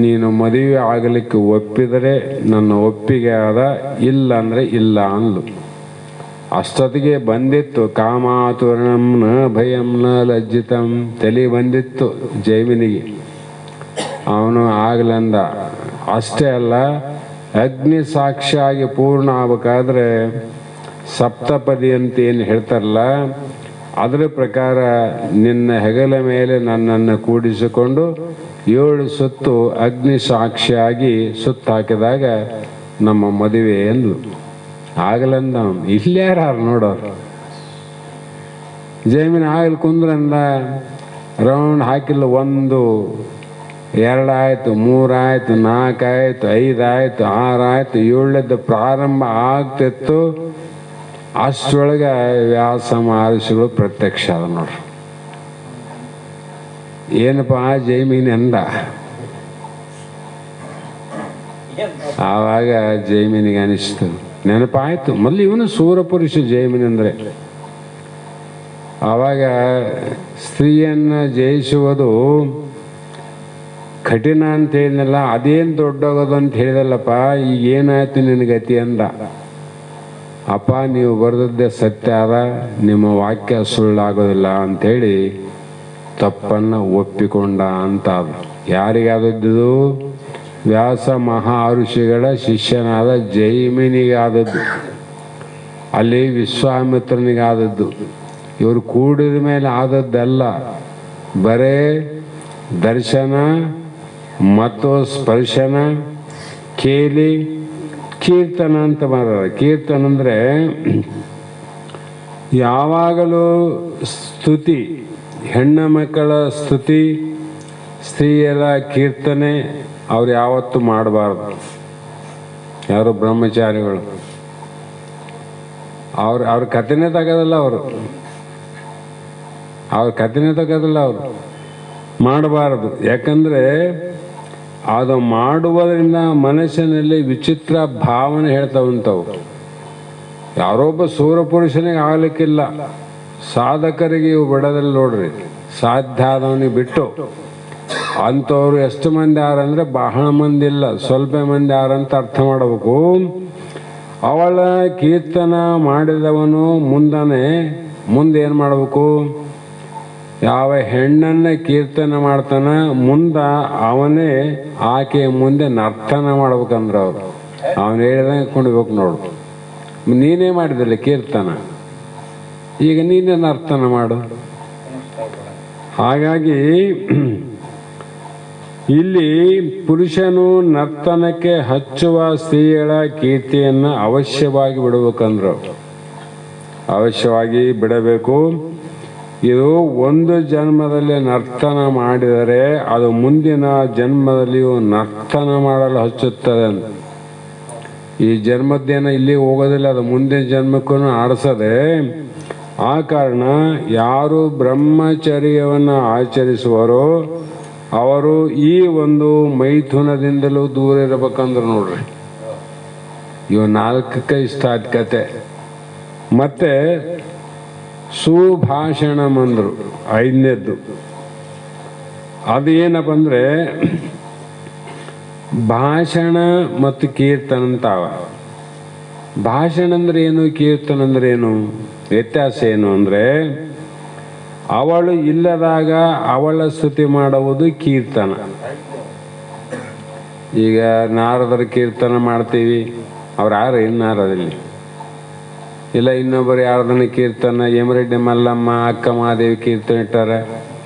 ನೀನು ಮದುವೆ ಆಗಲಿಕ್ಕೆ ಒಪ್ಪಿದರೆ ನನ್ನ ಒಪ್ಪಿಗೆ ಆದ, ಇಲ್ಲ ಅಂದರೆ ಇಲ್ಲ ಅಂದ್ಲು. ಅಷ್ಟೊತ್ತಿಗೆ ಬಂದಿತ್ತು ಕಾಮಾತುರಣಂ ನ ಭಯಂ ನ ಲಜ್ಜಿತಂ, ತಲೆ ಬಂದಿತ್ತು ಜೈಮಿನಿಗೆ. ಅವನು ಆಗ್ಲಂದ. ಅಷ್ಟೇ ಅಲ್ಲ, ಅಗ್ನಿ ಸಾಕ್ಷಿಯಾಗಿ ಪೂರ್ಣ ಆಗ್ಬೇಕಾದ್ರೆ ಸಪ್ತಪದಿ ಅಂತ ಏನು ಹೇಳ್ತಾರಲ್ಲ, ಅದರ ಪ್ರಕಾರ ನಿನ್ನ ಹೆಗಲ ಮೇಲೆ ನನ್ನನ್ನು ಕೂಡಿಸಿಕೊಂಡು 7 ಸುತ್ತು ಅಗ್ನಿ ಸಾಕ್ಷಿಯಾಗಿ ಸುತ್ತ ಹಾಕಿದಾಗ ನಮ್ಮ ಮದುವೆ ಎಂದ್ಲು. ಆಗಲಂದ. ಇಲ್ಲಾರು ನೋಡೋರು. ಜೈಮಿನ ಆಗಲಿ ಕುಂದ್ರಂದ. ರೌಂಡ್ ಹಾಕಿಲ್ಲ. 1, 2 ಆಯ್ತು, 3 ಆಯ್ತು, 4 ಆಯ್ತು, 5 ಆಯ್ತು, 6 ಆಯ್ತು, 7ನೇದು ಪ್ರಾರಂಭ ಆಗ್ತಿತ್ತು. ಅಷ್ಟರೊಳಗೆ ವ್ಯಾಸ ಮಹರ್ಷಿಗಳು ಪ್ರತ್ಯಕ್ಷ ಅದ ನೋಡ್ರಿ. ಏನಪ್ಪ ಜೈಮಿನಿ ಅಂದ. ಆವಾಗ ಜೈಮಿನಿಗೆ ಅನಿಸ್ತು, ನೆನಪಾಯ್ತು ಮೊದಲು ಇವನು ಸೂರಪುರುಷ ಜೈಮಿನಿ ಅಂದರೆ. ಆವಾಗ ಸ್ತ್ರೀಯನ್ನು ಜಯಿಸುವುದು ಕಠಿಣ ಅಂತ ಹೇಳಿದ್ನಲ್ಲ, ಅದೇನು ದೊಡ್ಡೋಗೋದು ಅಂತ ಹೇಳಿದಲ್ಲಪ್ಪ, ಈಗ ಏನಾಯ್ತು ನಿನ್ನ ಗತಿ ಅಂದ. ಅಪ್ಪ ನೀವು ಬರೆದದ್ದೇ ಸತ್ಯ ಅದ, ನಿಮ್ಮ ವಾಕ್ಯ ಸುಳ್ಳಾಗೋದಿಲ್ಲ ಅಂಥೇಳಿ ತಪ್ಪನ್ನು ಒಪ್ಪಿಕೊಂಡ ಅಂತ. ಅದು ಯಾರಿಗಾದದ್ದು? ವ್ಯಾಸ ಮಹರ್ಷಿಗಳ ಶಿಷ್ಯನಾದ ಜೈಮಿನಿಗಾದದ್ದು, ಅಲ್ಲಿ ವಿಶ್ವಾಮಿತ್ರನಿಗಾದದ್ದು. ಇವರು ಕೂಡಿದ ಮೇಲೆ ಆದದ್ದಲ್ಲ, ಬರೇ ದರ್ಶನ ಮತ್ತು ಸ್ಪರ್ಶನ, ಕೇಲಿ, ಕೀರ್ತನ ಅಂತ ಮಾಡ್ಯಾರ. ಕೀರ್ತನ ಅಂದರೆ ಯಾವಾಗಲೂ ಸ್ತುತಿ, ಹೆಣ್ಣು ಮಕ್ಕಳ ಸ್ತುತಿ, ಸ್ತ್ರೀಯರ ಕೀರ್ತನೆ ಅವ್ರು ಯಾವತ್ತೂ ಮಾಡಬಾರ್ದು. ಯಾರು ಬ್ರಹ್ಮಚಾರಿಗಳು ಅವ್ರ ಕಥೆನೇ ತಗೋದಲ್ಲ, ಅವ್ರ ಕಥೆನೇ ತಗೋದಿಲ್ಲ, ಅವರು ಮಾಡಬಾರದು. ಯಾಕಂದರೆ ಅದು ಮಾಡುವುದರಿಂದ ಮನಸ್ಸಿನಲ್ಲಿ ವಿಚಿತ್ರ ಭಾವನೆ ಹೇಳ್ತಾವಂತವು. ಯಾರೊಬ್ಬ ಸೂರಪುರುಷನಿಗೆ ಆಗಲಿಕ್ಕಿಲ್ಲ, ಸಾಧಕರಿಗೆ ಇವು ಬಿಡೋದಿಲ್ಲ ನೋಡ್ರಿ. ಸಾಧ್ಯ ಆದವನಿಗೆ ಬಿಟ್ಟು ಅಂಥವ್ರು ಎಷ್ಟು ಮಂದಿ ಯಾರಂದ್ರೆ ಬಹಳ ಮಂದಿ ಇಲ್ಲ, ಸ್ವಲ್ಪ ಮಂದಿ ಯಾರಂತ ಅರ್ಥ ಮಾಡಬೇಕು. ಅವಳ ಕೀರ್ತನ ಮಾಡಿದವನು ಮುಂದೆ ಏನು ಮಾಡಬೇಕು? ಯಾವ ಹೆಣ್ಣನ್ನ ಕೀರ್ತನ ಮಾಡ್ತಾನ ಮುಂದೆ ಅವನೇ ಆಕೆಯ ಮುಂದೆ ನರ್ತನ ಮಾಡ್ಬೇಕಂದ್ರೆ ಅವನು ಹೇಳಿದಂಗೆ ಕೊಂಡ್ಬೇಕು. ನೋಡು, ನೀನೇ ಮಾಡಿದಿಲ್ಲ ಕೀರ್ತನ, ಈಗ ನೀನೇ ನರ್ತನ ಮಾಡು. ಹಾಗಾಗಿ ಇಲ್ಲಿ ಪುರುಷನು ನರ್ತನಕ್ಕೆ ಹಚ್ಚುವ ಸ್ತ್ರೀಯಳ ಕೀರ್ತಿಯನ್ನು ಅವಶ್ಯವಾಗಿ ಬಿಡಬೇಕಂದ್ರು. ಅವಶ್ಯವಾಗಿ ಬಿಡಬೇಕು. ಇದು ಒಂದು ಜನ್ಮದಲ್ಲಿ ನರ್ತನ ಮಾಡಿದರೆ ಅದು ಮುಂದಿನ ಜನ್ಮದಲ್ಲಿಯೂ ನರ್ತನ ಮಾಡಲು ಹಚ್ಚುತ್ತದೆ. ಈ ಜನ್ಮದ್ದೇನ ಇಲ್ಲಿ ಹೋಗೋದಿಲ್ಲ, ಅದು ಮುಂದಿನ ಜನ್ಮಕ್ಕೂ ಆಡಿಸದೆ. ಆ ಕಾರಣ ಯಾರು ಬ್ರಹ್ಮಚರ್ಯವನ್ನು ಆಚರಿಸುವರೋ ಅವರು ಈ ಒಂದು ಮೈಥುನದಿಂದಲೂ ದೂರ ಇರಬೇಕಂದ್ರೆ ನೋಡ್ರಿ, ಇವು 4ಕ್ಕೆ ಇಷ್ಟ ಆದ ಕತೆ. ಮತ್ತೆ ಸುಭಾಷಣ ಅಂದ್ರು 5ನೇದ್ದು. ಅದು ಏನಪ್ಪ ಅಂದ್ರೆ ಭಾಷಣ ಮತ್ತು ಕೀರ್ತನ ಅಂತಾವ. ಭಾಷಣ ಅಂದ್ರೆ ಏನು, ಕೀರ್ತನ ಅಂದ್ರೆ ಏನು, ವ್ಯತ್ಯಾಸ ಏನು ಅಂದ್ರೆ ಅವಳು ಇಲ್ಲದಾಗ ಅವಳ ಸ್ತುತಿ ಮಾಡುವುದು ಕೀರ್ತನ. ಈಗ ನಾರದರ ಕೀರ್ತನ ಮಾಡ್ತೀವಿ, ಅವ್ರು ಯಾರು ನಾರದಲ್ಲಿ ಇಲ್ಲ, ಇನ್ನೊಬ್ಬರು ಯಾರ್ದನ್ನ ಕೀರ್ತನ ಯಮರೆಡ್ಡಿ ಮಲ್ಲಮ್ಮ ಅಕ್ಕ ಮಹಾದೇವಿ ಕೀರ್ತನೆ ಇಟ್ಟಾರ,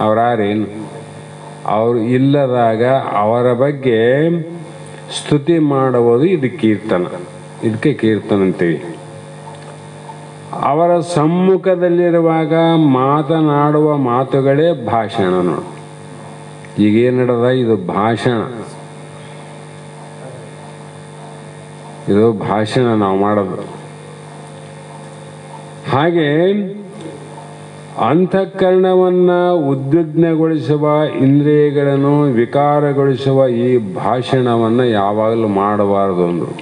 ಅವ್ರು ಯಾರೇನು, ಅವರು ಇಲ್ಲದಾಗ ಅವರ ಬಗ್ಗೆ ಸ್ತುತಿ ಮಾಡುವುದು ಇದು ಕೀರ್ತನ. ಇದಕ್ಕೆ ಕೀರ್ತನ ಅಂತೀವಿ. ಅವರ ಸಮ್ಮುಖದಲ್ಲಿರುವಾಗ ಮಾತನಾಡುವ ಮಾತುಗಳೇ ಭಾಷಣ. ನೋಡಿ ಈಗೇನು ನಡೆದ, ಇದು ಭಾಷಣ, ಇದು ಭಾಷಣ ನಾವು ಮಾಡೋದು. ಹಾಗೆ ಅಂತಃಕರಣವನ್ನ ಉದ್ವಿಗ್ನಗೊಳಿಸುವ, ಇಂದ್ರಿಯಗಳನ್ನು ವಿಕಾರಗೊಳಿಸುವ ಈ ಭಾಷಣವನ್ನು ಯಾವಾಗಲೂ ಮಾಡಬಾರದು ಅಂದರು.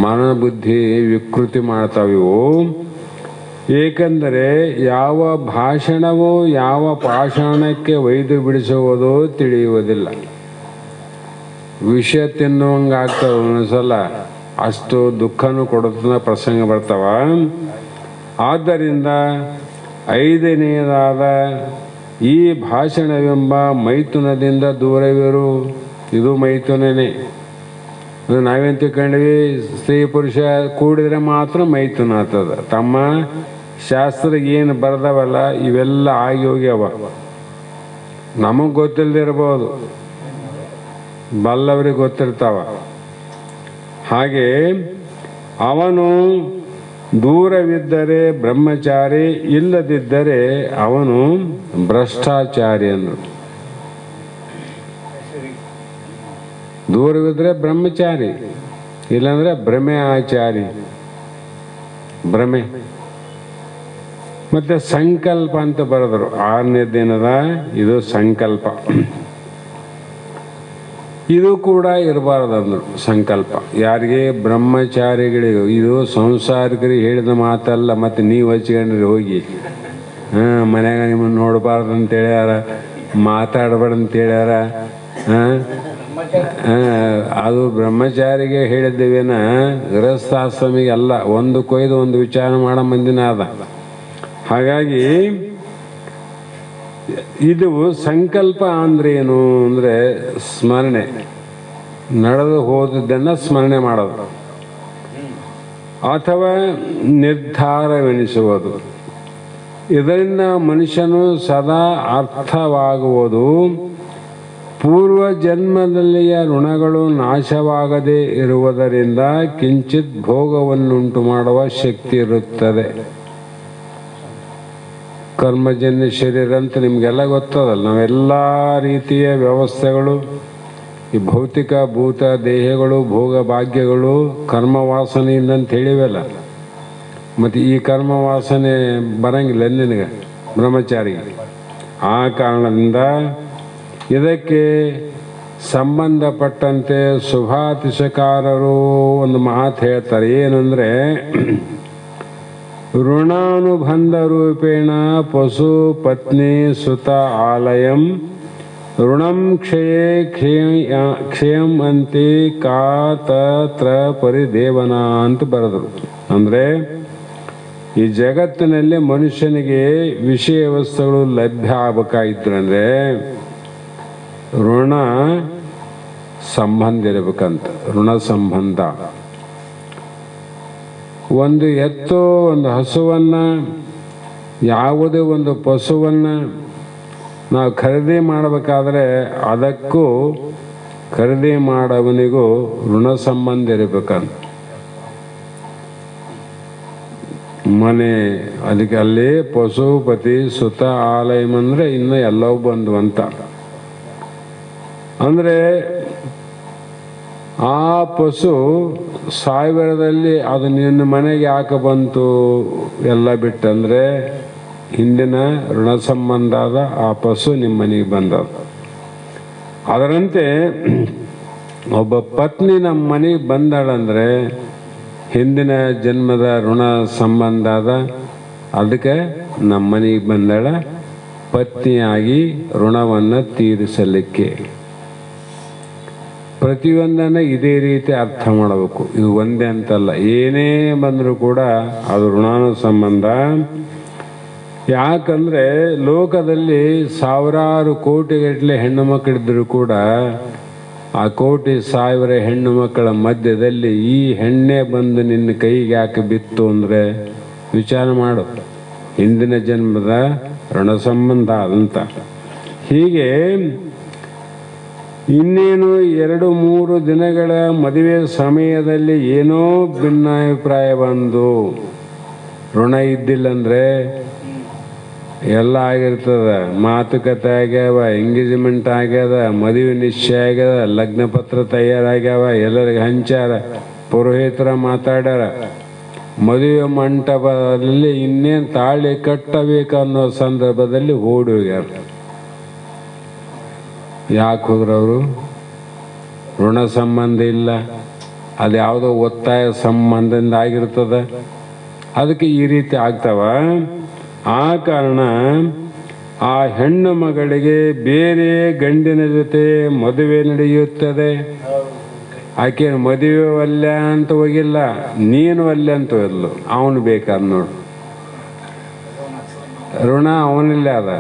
ಮನಬುದ್ಧಿ ವಿಕೃತಿ ಮಾಡ್ತಾವಿವು. ಏಕೆಂದರೆ ಯಾವ ಭಾಷಣವೂ ಯಾವ ಪಾಷಾಣಕ್ಕೆ ಒಯ್ದು ಬಿಡಿಸುವುದೋ ತಿಳಿಯುವುದಿಲ್ಲ. ವಿಷ ತಿನ್ನುವಂಗಾಗ್ತವೆ ಒಂದೊಂದ್ಸಲ, ಅಷ್ಟು ದುಃಖನೂ ಕೊಡುತ್ತ ಪ್ರಸಂಗ ಬರ್ತಾವ. ಆದ್ದರಿಂದ 5ನೇದಾದ ಈ ಭಾಷಣವೆಂಬ ಮೈಥುನದಿಂದ ದೂರವಿರು. ಇದು ಮೈಥುನನೇ. ನಾವೇನು ತಿಳ್ಕೊಂಡ್ವಿ, ಸ್ತ್ರೀ ಪುರುಷ ಕೂಡಿದ್ರೆ ಮಾತ್ರ ಮೈಥುನ ಆಗ್ತದ. ತಮ್ಮ ಶಾಸ್ತ್ರ ಏನು ಬರ್ದವಲ್ಲ ಇವೆಲ್ಲ ಆಗಿ ಹೋಗ್ಯವ. ನಮಗೆ ಗೊತ್ತಿಲ್ಲದಿರ್ಬೋದು, ಬಲ್ಲವ್ರಿಗೆ ಗೊತ್ತಿರ್ತಾವ. ಹಾಗೆ ಅವನು ದೂರವಿದ್ದರೆ ಬ್ರಹ್ಮಚಾರಿ, ಇಲ್ಲದಿದ್ದರೆ ಅವನು ಭ್ರಷ್ಟಾಚಾರಿ ಅಂದರು. ದೂರವಿದ್ದರೆ ಬ್ರಹ್ಮಚಾರಿ, ಇಲ್ಲಾಂದ್ರೆ ಭ್ರಮೆ ಆಚಾರಿ. ಭ್ರಮೆ. ಮತ್ತೆ ಸಂಕಲ್ಪ ಅಂತ ಬರೆದರು 6ನೇ ದಿನದ. ಇದು ಸಂಕಲ್ಪ, ಇದು ಕೂಡ ಇರಬಾರ್ದಂದ್ರು. ಸಂಕಲ್ಪ ಯಾರಿಗೆ, ಬ್ರಹ್ಮಚಾರಿಗಳಿಗೂ. ಇದು ಸಂಸಾರಿಕರಿಗೆ ಹೇಳಿದ ಮಾತಲ್ಲ. ಮತ್ತೆ ನೀವು ಹಚ್ಕೊಂಡ್ರಿ ಹೋಗಿ ಮನ್ಯಾಗ ನಿಮ್ಮನ್ನು ನೋಡಬಾರ್ದು ಅಂತ ಹೇಳ್ಯಾರ, ಮಾತಾಡಬೇಡ ಅಂತ ಹೇಳ್ಯಾರ. ಅದು ಬ್ರಹ್ಮಚಾರಿಗೆ ಹೇಳಿದ್ದೇವೇನ, ಗೃಹಸ್ಥಾಶ್ರಮಿಗೆ ಅಲ್ಲ. ಒಂದು ಕೊಯ್ದು ಒಂದು ವಿಚಾರ ಮಾಡೋ ಮಂದಿನ ಅದ. ಹಾಗಾಗಿ ಇದು ಸಂಕಲ್ಪ ಅಂದ್ರೆ ಏನು ಅಂದ್ರೆ ಸ್ಮರಣೆ, ನಡೆದು ಹೋದದ್ದನ್ನು ಸ್ಮರಣೆ ಮಾಡೋದು ಅಥವಾ ನಿರ್ಧಾರವೆನಿಸುವುದು. ಇದರಿಂದ ಮನುಷ್ಯನು ಸದಾ ಅರ್ಥವಾಗುವುದು. ಪೂರ್ವ ಜನ್ಮದಲ್ಲಿಯ ಋಣಗಳು ನಾಶವಾಗದೇ ಇರುವುದರಿಂದ ಕಿಂಚಿತ್ ಭೋಗವನ್ನುಂಟು ಮಾಡುವ ಶಕ್ತಿ ಇರುತ್ತದೆ. ಕರ್ಮಜನ್ಯ ಶರೀರ ಅಂತ ನಿಮಗೆಲ್ಲ ಗೊತ್ತದಲ್ಲ. ನಾವೆಲ್ಲ ರೀತಿಯ ವ್ಯವಸ್ಥೆಗಳು, ಈ ಭೌತಿಕ ಭೂತ ದೇಹಗಳು, ಭೋಗ ಭಾಗ್ಯಗಳು ಕರ್ಮವಾಸನೆಯಿಂದ ಅಂತ ಹೇಳಿವಲ್ಲ. ಮತ್ತು ಈ ಕರ್ಮವಾಸನೆ ಬರಂಗಿಲ್ಲ ನಿನಗೆ ಬ್ರಹ್ಮಚಾರಿಗೆ. ಆ ಕಾರಣದಿಂದ ಇದಕ್ಕೆ ಸಂಬಂಧಪಟ್ಟಂತೆ ಶುಭಾತಿಶಕಾರರು ಒಂದು ಮಾತು ಹೇಳ್ತಾರೆ. ಏನಂದರೆ, ಋಣಾನುಬಂಧ ರೂಪೇಣ ಪಶು ಪತ್ನಿ ಸುತ ಆಲಯಂ ಋಣಂ ಕ್ಷಯೇ ಕ್ಷಯಂ ಅಂತಿ ಕಾತತ್ರ ಪರಿದೇವನ ಅಂತ ಬರೆದರು. ಅಂದರೆ ಈ ಜಗತ್ತಿನಲ್ಲಿ ಮನುಷ್ಯನಿಗೆ ವಿಷಯ ವಸ್ತುಗಳು ಲಭ್ಯ ಆಗಬೇಕಾಗಿತ್ತು ಅಂದರೆ ಋಣ ಸಂಬಂಧ ಇರಬೇಕಂತ. ಋಣ ಸಂಬಂಧ. ಒಂದು ಎತ್ತು, ಒಂದು ಹಸುವನ್ನು, ಯಾವುದೇ ಒಂದು ಪಶುವನ್ನು ನಾವು ಖರೀದಿ ಮಾಡಬೇಕಾದ್ರೆ ಅದಕ್ಕೂ ಖರೀದಿ ಮಾಡೋವನಿಗೂ ಋಣ ಸಂಬಂಧ ಇರಬೇಕಂತ. ಮನೆ, ಅದಕ್ಕೆ ಅಲ್ಲಿ ಪಶುಪತಿ ಸುತ ಆಲಯಂ ಅಂದರೆ ಇನ್ನು ಎಲ್ಲವೂ ಬಂದು ಅಂತ. ಅಂದರೆ ಆ ಪಶು ಸಾವಿರದಲ್ಲಿ ಅದು ನಿನ್ನ ಮನೆಗೆ ಯಾಕೆ ಬಂತು ಎಲ್ಲ ಬಿಟ್ಟಂದರೆ ಹಿಂದಿನ ಋಣ ಸಂಬಂಧ ಆದ ಆ ಪಶು ನಿಮ್ಮ ಮನೆಗೆ ಬಂದದ. ಅದರಂತೆ ಒಬ್ಬ ಪತ್ನಿ ನಮ್ಮ ಮನೆಗೆ ಬಂದಾಳಂದರೆ ಹಿಂದಿನ ಜನ್ಮದ ಋಣ ಸಂಬಂಧ ಆದ, ಅದಕ್ಕೆ ನಮ್ಮ ಮನೆಗೆ ಬಂದಾಳ ಪತ್ನಿಯಾಗಿ ಋಣವನ್ನು ತೀರಿಸಲಿಕ್ಕೆ. ಪ್ರತಿಯೊಂದನ್ನು ಇದೇ ರೀತಿ ಅರ್ಥ ಮಾಡಬೇಕು. ಇದು ಒಂದೇ ಅಂತಲ್ಲ, ಏನೇ ಬಂದರೂ ಕೂಡ ಅದು ಋಣಾನು ಸಂಬಂಧ. ಯಾಕಂದರೆ ಲೋಕದಲ್ಲಿ ಸಾವಿರಾರು ಕೋಟಿಗಟ್ಟಲೆ ಹೆಣ್ಣು ಮಕ್ಕಳಿದ್ದರೂ ಕೂಡ ಆ ಕೋಟಿ ಸಾವಿರ ಹೆಣ್ಣು ಮಕ್ಕಳ ಮಧ್ಯದಲ್ಲಿ ಈ ಹೆಣ್ಣೆ ಬಂದು ನಿನ್ನ ಕೈಗೆ ಯಾಕೆ ಬಿತ್ತು ಅಂದರೆ ವಿಚಾರ ಮಾಡು, ಹಿಂದಿನ ಜನ್ಮದ ಋಣ ಸಂಬಂಧ ಅಂತ. ಹೀಗೆ ಇನ್ನೇನು 2-3 ದಿನಗಳ ಮದುವೆ ಸಮಯದಲ್ಲಿ ಏನೋ ಭಿನ್ನಾಭಿಪ್ರಾಯ ಬಂದು ಋಣ ಇದ್ದಿಲ್ಲಂದರೆ ಎಲ್ಲ ಆಗಿರ್ತದ. ಮಾತುಕತೆ ಆಗ್ಯಾವ, ಎಂಗೇಜ್ಮೆಂಟ್ ಆಗ್ಯದ, ಮದುವೆ ನಿಶ್ಚಯ ಆಗ್ಯದ, ಲಗ್ನ ಪತ್ರ ತಯಾರಾಗ್ಯಾವ, ಎಲ್ಲರಿಗೆ ಹಂಚಾರ, ಪುರೋಹಿತರ ಮಾತಾಡ್ಯಾರ. ಮದುವೆ ಮಂಟಪದಲ್ಲಿ ಇನ್ನೇನು ತಾಳಿ ಕಟ್ಟಬೇಕನ್ನೋ ಸಂದರ್ಭದಲ್ಲಿ ಓಡಿ ಹೋಗ್ಯಾರ. ಯಾಕೆ ಹೋದ್ರವರು? ಋಣ ಸಂಬಂಧ ಇಲ್ಲ, ಅದು ಯಾವುದೋ ಒತ್ತಾಯ ಸಂಬಂಧದಿಂದ ಆಗಿರ್ತದ. ಅದಕ್ಕೆ ಈ ರೀತಿ ಆಗ್ತಾವ. ಆ ಕಾರಣ ಆ ಹೆಣ್ಣು ಮಗಳಿಗೆ ಬೇರೆ ಗಂಡಿನ ಜೊತೆ ಮದುವೆ ನಡೆಯುತ್ತದೆ. ಆಕೆ ಮದುವೆ ಒಲ್ಲೆ ಅಂತ ಹೋಗಿಲ್ಲ, ನೀನು ಒಲ್ಲೆ ಅಂತ ಹೋದ್ಲು, ಅವನು ಬೇಕಾದ ನೋಡು. ಋಣ ಅವನಿಲ್ಲ, ಅದ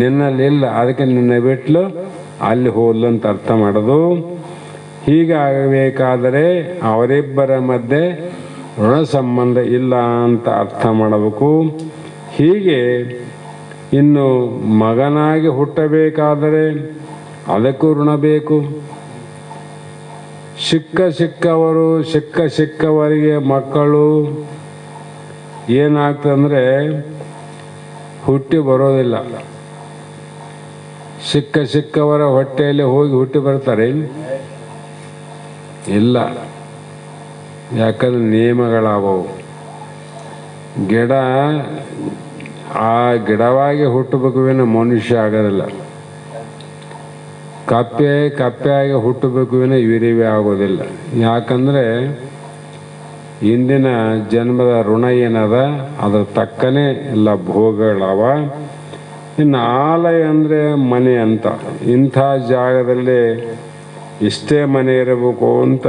ನಿನ್ನಲ್ಲಿ ಇಲ್ಲ, ಅದಕ್ಕೆ ನಿನ್ನ ಬಿಟ್ಲು ಅಲ್ಲಿ ಹೋದ್ಲು ಅಂತ ಅರ್ಥ ಮಾಡೋದು. ಹೀಗಾಗಬೇಕಾದರೆ ಅವರಿಬ್ಬರ ಮಧ್ಯೆ ಋಣ ಸಂಬಂಧ ಇಲ್ಲ ಅಂತ ಅರ್ಥ ಮಾಡಬೇಕು. ಹೀಗೆ ಇನ್ನು ಮಗನಾಗಿ ಹುಟ್ಟಬೇಕಾದರೆ ಅದಕ್ಕೂ ಋಣ ಬೇಕು. ಸಿಕ್ಕವರಿಗೆ ಮಕ್ಕಳು ಏನಾಗ್ತಂದ್ರೆ ಹುಟ್ಟಿ ಬರೋದಿಲ್ಲ. ಸಿಕ್ಕವರ ಹೊಟ್ಟೆಯಲ್ಲಿ ಹೋಗಿ ಹುಟ್ಟಿ ಬರ್ತಾರೆ ಇಲ್ಲ. ಯಾಕಂದ್ರೆ ನಿಯಮಗಳಾವವು. ಗಿಡ ಆ ಗಿಡವಾಗಿ ಹುಟ್ಟಬೇಕು, ಮನುಷ್ಯ ಆಗೋದಿಲ್ಲ. ಕಪ್ಪೆಯಾಗಿ ಹುಟ್ಟಬೇಕು, ವಿರಿವೇ ಆಗೋದಿಲ್ಲ. ಯಾಕಂದರೆ ಇಂದಿನ ಜನ್ಮದ ಋಣ ಏನದ ಅದ್ರ ತಕ್ಕನೇ ಎಲ್ಲ ಭೋಗಗಳವ. ಇನ್ನು ಆಲಯ ಅಂದರೆ ಮನೆ ಅಂತ. ಇಂಥ ಜಾಗದಲ್ಲಿ ಇಷ್ಟೇ ಮನೆ ಇರಬೇಕು ಅಂತ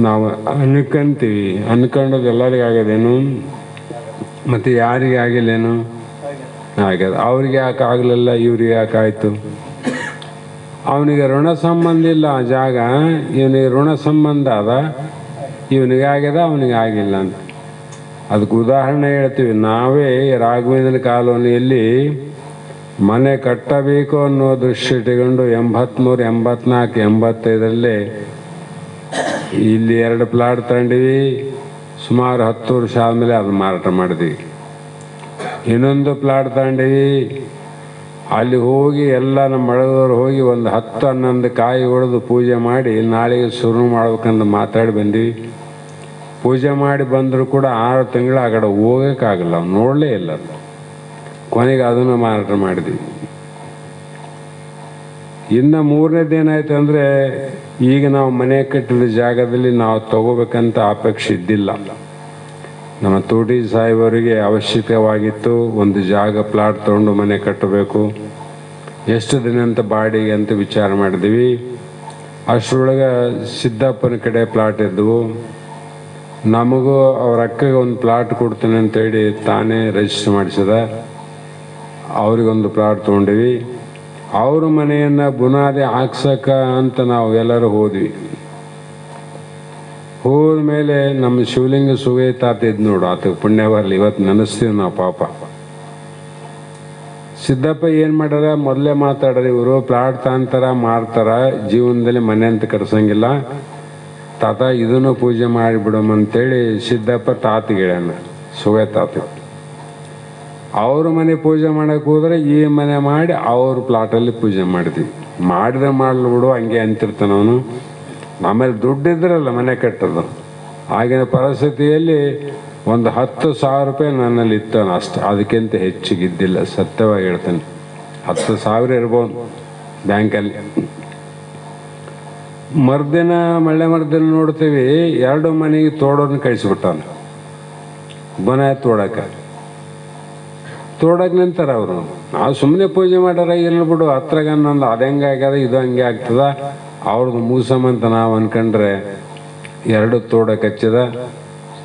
ನಾವು ಅನ್ಕೊಂತೀವಿ. ಅನ್ಕೊಂಡದ್ದು ಎಲ್ಲರಿಗೂ ಆಗ್ಯದೇನು? ಮತ್ತು ಯಾರಿಗೆ ಆಗಿಲ್ಲೇನು? ಆಗ್ಯದ. ಅವ್ರಿಗೆ ಯಾಕೆ ಆಗಲಿಲ್ಲ, ಇವ್ರಿಗೆ ಯಾಕೆ ಆಯಿತು? ಅವನಿಗೆ ಋಣ ಸಂಬಂಧ ಇಲ್ಲ ಆ ಜಾಗ, ಇವನಿಗೆ ಋಣ ಸಂಬಂಧ ಅದ, ಇವನಿಗೆ ಆಗ್ಯದ, ಅವನಿಗೆ ಆಗಿಲ್ಲ ಅಂತ. ಅದಕ್ಕೆ ಉದಾಹರಣೆ ಹೇಳ್ತೀವಿ. ನಾವೇ ರಾಘವೇಂದ್ರ ಕಾಲೋನಿಯಲ್ಲಿ ಮನೆ ಕಟ್ಟಬೇಕು ಅನ್ನೋ ದೃಷ್ಟಿ ಇಟ್ಕೊಂಡು 83, 84, 85 ಇಲ್ಲಿ 2 ಪ್ಲಾಟ್ ತಗೊಂಡಿವಿ. ಸುಮಾರು 10 ವರ್ಷ ಆದಮೇಲೆ ಅದು ಮಾರಾಟ ಮಾಡಿದ್ವಿ. ಇನ್ನೊಂದು ಪ್ಲಾಟ್ ತಗೊಂಡಿವಿ. ಅಲ್ಲಿ ಹೋಗಿ ಎಲ್ಲ ನಮ್ಮ ಮಳದವ್ರು ಹೋಗಿ ಒಂದು 10-11 ಕಾಯಿ ಹೊಡೆದು ಪೂಜೆ ಮಾಡಿ ನಾಳೆಗೆ ಶುರು ಮಾಡ್ಬೇಕಂತ ಮಾತಾಡಿ ಬಂದ್ವಿ. ಪೂಜೆ ಮಾಡಿ ಬಂದರೂ ಕೂಡ 6 ತಿಂಗಳು ಆ ಕಡೆ ಹೋಗೋಕ್ಕಾಗಲ್ಲ, ನೋಡಲೇ ಇಲ್ಲ. ಕೊನೆಗೆ ಅದನ್ನು ಮಾರಾಟ ಮಾಡಿದ್ವಿ. ಇನ್ನು 3ನೇದು ಏನಾಯ್ತು ಅಂದರೆ, ಈಗ ನಾವು ಮನೆ ಕಟ್ಟಿದ ಜಾಗದಲ್ಲಿ ನಾವು ತಗೋಬೇಕಂತ ಅಪೇಕ್ಷೆ ಇದ್ದಿಲ್ಲ. ನಮ್ಮ ತೋಟಿ ಸಾಹೇಬರಿಗೆ ಅವಶ್ಯಕವಾಗಿತ್ತು ಒಂದು ಜಾಗ, ಪ್ಲಾಟ್ ತೊಗೊಂಡು ಮನೆ ಕಟ್ಟಬೇಕು. ಎಷ್ಟು ದಿನ ಅಂತ ಬಾಡಿಗೆ ಅಂತ ವಿಚಾರ ಮಾಡಿದ್ವಿ. ಅಷ್ಟರೊಳಗೆ ಸಿದ್ದಪ್ಪನ ಕಡೆ ಪ್ಲಾಟ್ ಇದ್ದವು. ನಮಗೂ ಅವ್ರ ಅಕ್ಕಗೆ ಒಂದು ಪ್ಲಾಟ್ ಕೊಡ್ತೀನಿ ಅಂತೇಳಿ ತಾನೇ ರಿಜಿಸ್ಟರ್ ಮಾಡಿಸಿದ. ಅವ್ರಿಗೊಂದು ಪ್ಲಾಟ್ ತೊಗೊಂಡಿವಿ. ಅವ್ರ ಮನೆಯನ್ನು ಬುನಾದಿ ಹಾಕ್ಸಕ ಅಂತ ನಾವು ಎಲ್ಲರೂ ಹೋದ್ವಿ. ಹೋದ್ಮೇಲೆ ನಮ್ಮ ಶಿವಲಿಂಗ ಸುವೇತಾತಿದ್ ನೋಡು, ಆತಗೆ ಪುಣ್ಯ ಬರಲಿ, ಇವತ್ತು ನೆನೆಸ್ತೀವಿ ನಾವು. ಪಾಪ ಸಿದ್ದಪ್ಪ ಏನು ಮಾಡ್ಯಾರ, ಮೊದಲೇ ಮಾತಾಡ್ರಿ, ಇವರು ಪ್ಲಾಟ್ ತಾಂತಾರ ಮಾರ್ತಾರ, ಜೀವನದಲ್ಲಿ ಮನೆ ಅಂತ ಕಟ್ಸಂಗಿಲ್ಲ, ತಾತ ಇದನ್ನು ಪೂಜೆ ಮಾಡಿಬಿಡೋಮಂತೇಳಿ ಸಿದ್ದಪ್ಪ ತಾತಿಗೆ ಹೇಳ್ಯಾನ. ಸುಗತಾತ. ಅವ್ರ ಮನೆ ಪೂಜೆ ಮಾಡಕ್ಕೆ ಹೋದ್ರೆ ಈ ಮನೆ ಮಾಡಿ ಅವ್ರ ಪ್ಲಾಟಲ್ಲಿ ಪೂಜೆ ಮಾಡ್ತೀವಿ. ಮಾಡಿದ್ರೆ ಮಾಡಲು ಬಿಡು ಹಂಗೆ ಅಂತಿರ್ತಾನೆ ಅವನು. ಆಮೇಲೆ ದುಡ್ಡಿದ್ರಲ್ಲ ಮನೆ ಕಟ್ಟೋದು. ಆಗಿನ ಪರಿಸ್ಥಿತಿಯಲ್ಲಿ ಒಂದು 10,000 ರೂಪಾಯಿ ನನ್ನಲ್ಲಿ ಇತ್ತಾನೆ ಅಷ್ಟು, ಅದಕ್ಕಿಂತ ಹೆಚ್ಚಿಗಿದ್ದಿಲ್ಲ. ಸತ್ಯವಾಗಿ ಹೇಳ್ತಾನೆ, 10,000 ಇರ್ಬೋದು ಬ್ಯಾಂಕಲ್ಲಿ. ಮರ್ದಿನ ಮಳೆ ಮರ್ದಿನ ನೋಡ್ತೀವಿ 2 ಮನೆಗೆ ತೋಡೋದನ್ನ ಕಳಿಸ್ಬಿಟ್ಟಾನ. ಬನ ತೋಡಕ್ಕೆ ನಿಂತಾರೆ ಅವರು. ನಾವು ಸುಮ್ಮನೆ ಪೂಜೆ ಮಾಡ್ಯಾರ ಇಲ್ಲ ಬಿಡು, ಹತ್ರಾಗ ನಂದು ಅದು ಹೆಂಗೆ ಆಗ್ಯದ ಇದು ಹಂಗೆ ಆಗ್ತದ ಅವ್ರದ್ದು ಮೂಸಮಂತ ನಾವು ಅನ್ಕೊಂಡ್ರೆ 2 ತೋಡಕ್ಕೆ ಹಚ್ಚಿದ.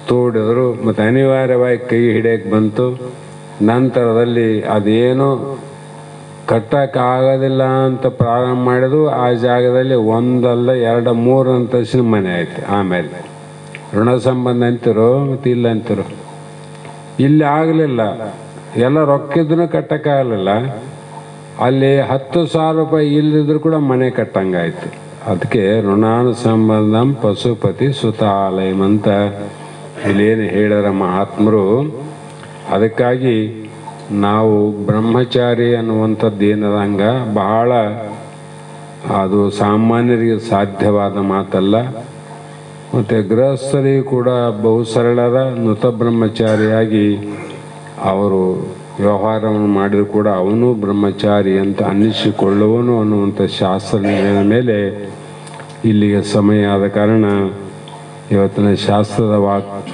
ತೋಡಿದ್ರು ಮತ್ತು ಅನಿವಾರ್ಯವಾಗಿ ಕೈ ಹಿಡಿಯಕ್ಕೆ ಬಂತು. ನಂತರದಲ್ಲಿ ಅದೇನು ಕಟ್ಟಕ್ಕಾಗೋದಿಲ್ಲ ಅಂತ ಪ್ರಾರಂಭ ಮಾಡಿದ್ರು. ಆ ಜಾಗದಲ್ಲಿ 1 ಅಲ್ಲ 2 3 ಅಂತಸ್ತಿನ ಮನೆ ಆಯ್ತು. ಆಮೇಲೆ ಋಣ ಸಂಬಂಧ ಅಂತಿರೋ ಮತ್ತು ಇಲ್ಲ ಅಂತಿರೋ. ಇಲ್ಲಿ ಆಗಲಿಲ್ಲ, ಎಲ್ಲ ರೊಕ್ಕಿದ್ರು ಕಟ್ಟಕ್ಕಾಗಲಿಲ್ಲ. ಅಲ್ಲಿ 10,000 ರೂಪಾಯಿ ಇಲ್ಲದಿದ್ರು ಕೂಡ ಮನೆ ಕಟ್ಟಂಗಾಯ್ತು. ಅದಕ್ಕೆ ಋಣಾನುಸಂಬಂಧಂ ಪಶುಪತಿ ಸುತಾಲಯಂ ಅಂತ ಇಲ್ಲೇನು ಹೇಳ್ಯಾರ ಮಹಾತ್ಮರು. ಅದಕ್ಕಾಗಿ ನಾವು ಬ್ರಹ್ಮಚಾರಿ ಅನ್ನುವಂಥದ್ದು ಏನದಂಗ ಬಹಳ ಅದು ಸಾಮಾನ್ಯರಿಗೆ ಸಾಧ್ಯವಾದ ಮಾತಲ್ಲ. ಮತ್ತು ಗೃಹಸ್ಥರಿಗೂ ಕೂಡ ಬಹು ಸರಳದ ನುತ ಬ್ರಹ್ಮಚಾರಿಯಾಗಿ ಅವರು ವ್ಯವಹಾರವನ್ನು ಮಾಡಿದ್ರು ಕೂಡ ಅವನು ಬ್ರಹ್ಮಚಾರಿ ಅಂತ ಅನ್ನಿಸಿಕೊಳ್ಳುವನು ಅನ್ನುವಂಥ ಶಾಸ್ತ್ರದ ಮೇಲೆ ಇಲ್ಲಿಗೆ ಸಮಯ ಆದ ಕಾರಣ ಇವತ್ತಿನ ಶಾಸ್ತ್ರದ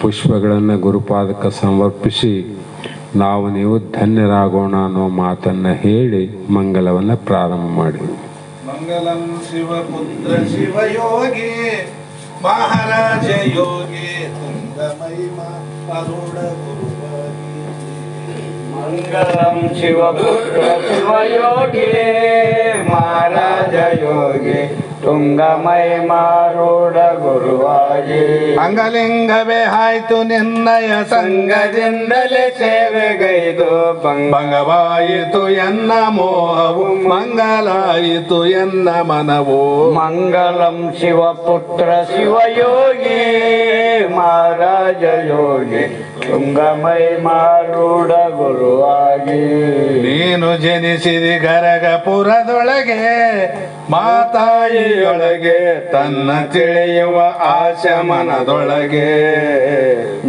ಪುಷ್ಪಗಳನ್ನು ಗುರುಪಾದಕ್ಕೆ ಸಮರ್ಪಿಸಿ ನಾವು ನೀವು ಧನ್ಯರಾಗೋಣ ಅನ್ನೋ ಮಾತನ್ನು ಹೇಳಿ ಮಂಗಲವನ್ನು ಪ್ರಾರಂಭ ಮಾಡಿ. ಮಂಗಲಂ ಶಿವಪುತ್ರ ಶಿವಯೋಗಿ ಮಹಾರಾಜ ಯೋಗಿ ತುಂಗಮಹಿಮಾ ಅರುಣ ಗುರುವಾಗಿ. ಮಂಗಲಂ ಶಿವಪುತ್ರ ಶಿವಯೋಗಿ ಮಹಾರಾಜ ಯೋಗಿ ತುಂಗಮಹಿಮಾರೂಢ ಗುರುವಾಗಿ. ಅಂಗಲಿಂಗವೇ ಆಯ್ತು ನಿನ್ನಯ ಸಂಗದಿಂದಲೇ ಸೇವೆಗೈದು ಭಂಗವಾಯಿತು ಎನ್ನ ಮೋಹವು ಮಂಗಲಾಯಿತು ಎನ್ನ ಮನವು. ಮಂಗಲಂ ಶಿವಪುತ್ರ ಶಿವಯೋಗಿ ಮಹಾರಾಜ ಯೋಗಿ ತುಂಗಮಹಿಮಾರೂಢ ಗುರುವಾಗಿ. ನೀನು ಜನಿಸಿದಿ ಗರಗಪುರದೊಳಗೆ ಮಾತಾಯಿಯೊಳಗೆ ತನ್ನ ತಿಳಿಯುವ ಆಶೆ ಮನದೊಳಗೆ.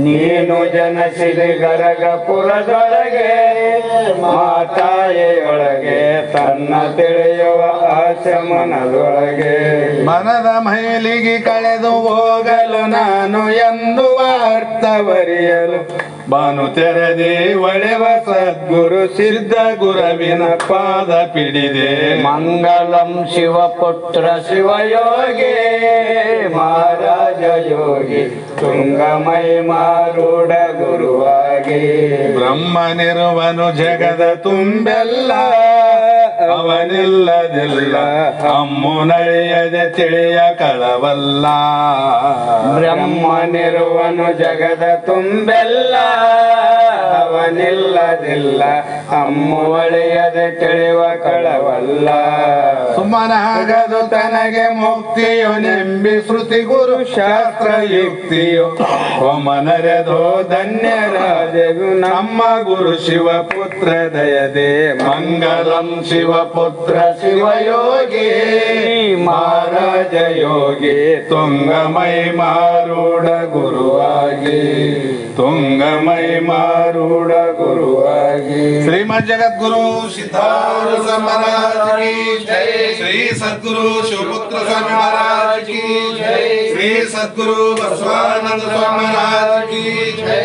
ನೀನು ಜನಸಿದಿ ಗರಗಪುರದೊಳಗೆ ಮಾತಾಯಿಯೊಳಗೆ ತನ್ನ ತಿಳಿಯುವ ಆಶೆ ಮನದೊಳಗೆ. ಮನದ ಮೈಲಿಗೆ ಕಳೆದು ಹೋಗಲು ನಾನು ಎನ್ನುವ ಅರ್ಥವರಿಯಲು ಬಾನು ತೆರೆದೆ ಒಳೆವ ಸದ್ಗುರು ಸಿದ್ಧ ಗುರುವಿನ ಪಾದ ಪಿಡಿದೆ. ಮಂಗಲಂ ಶಿವಪುತ್ರ ಶಿವಯೋಗಿ ಮಹಾರಾಜ ಯೋಗಿ ತುಂಗಮಹಿಮಾರೂಢ ಗುರುವಾಗಿ. ಬ್ರಹ್ಮನಿರುವನು ಜಗದ ತುಂಬೆಲ್ಲ ಅವನಿಲ್ಲದಿಲ್ಲ ಅಮ್ಮುನಳಿಯದೆ ತಿಳಿಯ ಕಳವಲ್ಲ. ಬ್ರಹ್ಮನಿರುವನು ಜಗದ ತುಂಬೆಲ್ಲ ಅವನಿಲ್ಲದಿಲ್ಲ ಅಮ್ಮುವಳಿಯದೆ ತಿಳಿಯುವ ಕಳವಲ್ಲ. ಸುಮ್ಮನಾಗದು ತನಗೆ ಮುಕ್ತಿಯು ನೆಂಬಿ ಶ್ರುತಿ ಗುರು ಶಾಸ್ತ್ರ ಯುಕ್ತಿಯು ಒಮನರೆದೋ ಧನ್ಯರಾದೆವು ನಮ್ಮ ಗುರು ಶಿವಪುತ್ರ ದಯದೆ. ಮಂಗಲಂ ಶಿವಪುತ್ರ ಶಿವಯೋಗಿ ಮಹಾರಾಜ ಯೋಗಿ ತುಂಗಮಹಿಮಾರೂಢ ಗುರುವಾಗಿ. ತುಂಗಮಹಿಮಾರೂಢ ಗುರುವಾಗಿ. ಶ್ರೀಮದ್ ಜಗದ್ಗುರು ಸಿದ್ಧಾರೂಢ ಮಹಾರಾಜ ಕಿ ಜೈ. ಶ್ರೀ ಸದ್ಗುರು ಶಿವಪುತ್ರ ಸ್ವಾಮಿ ಮಹಾರಾಜ ಕಿ ಜೈ. ಶ್ರೀ ಸದ್ಗುರು ಬಸವಾನಂದ ಸ್ವಾಮಿ ಮಹಾರಾಜ ಕಿ ಜೈ.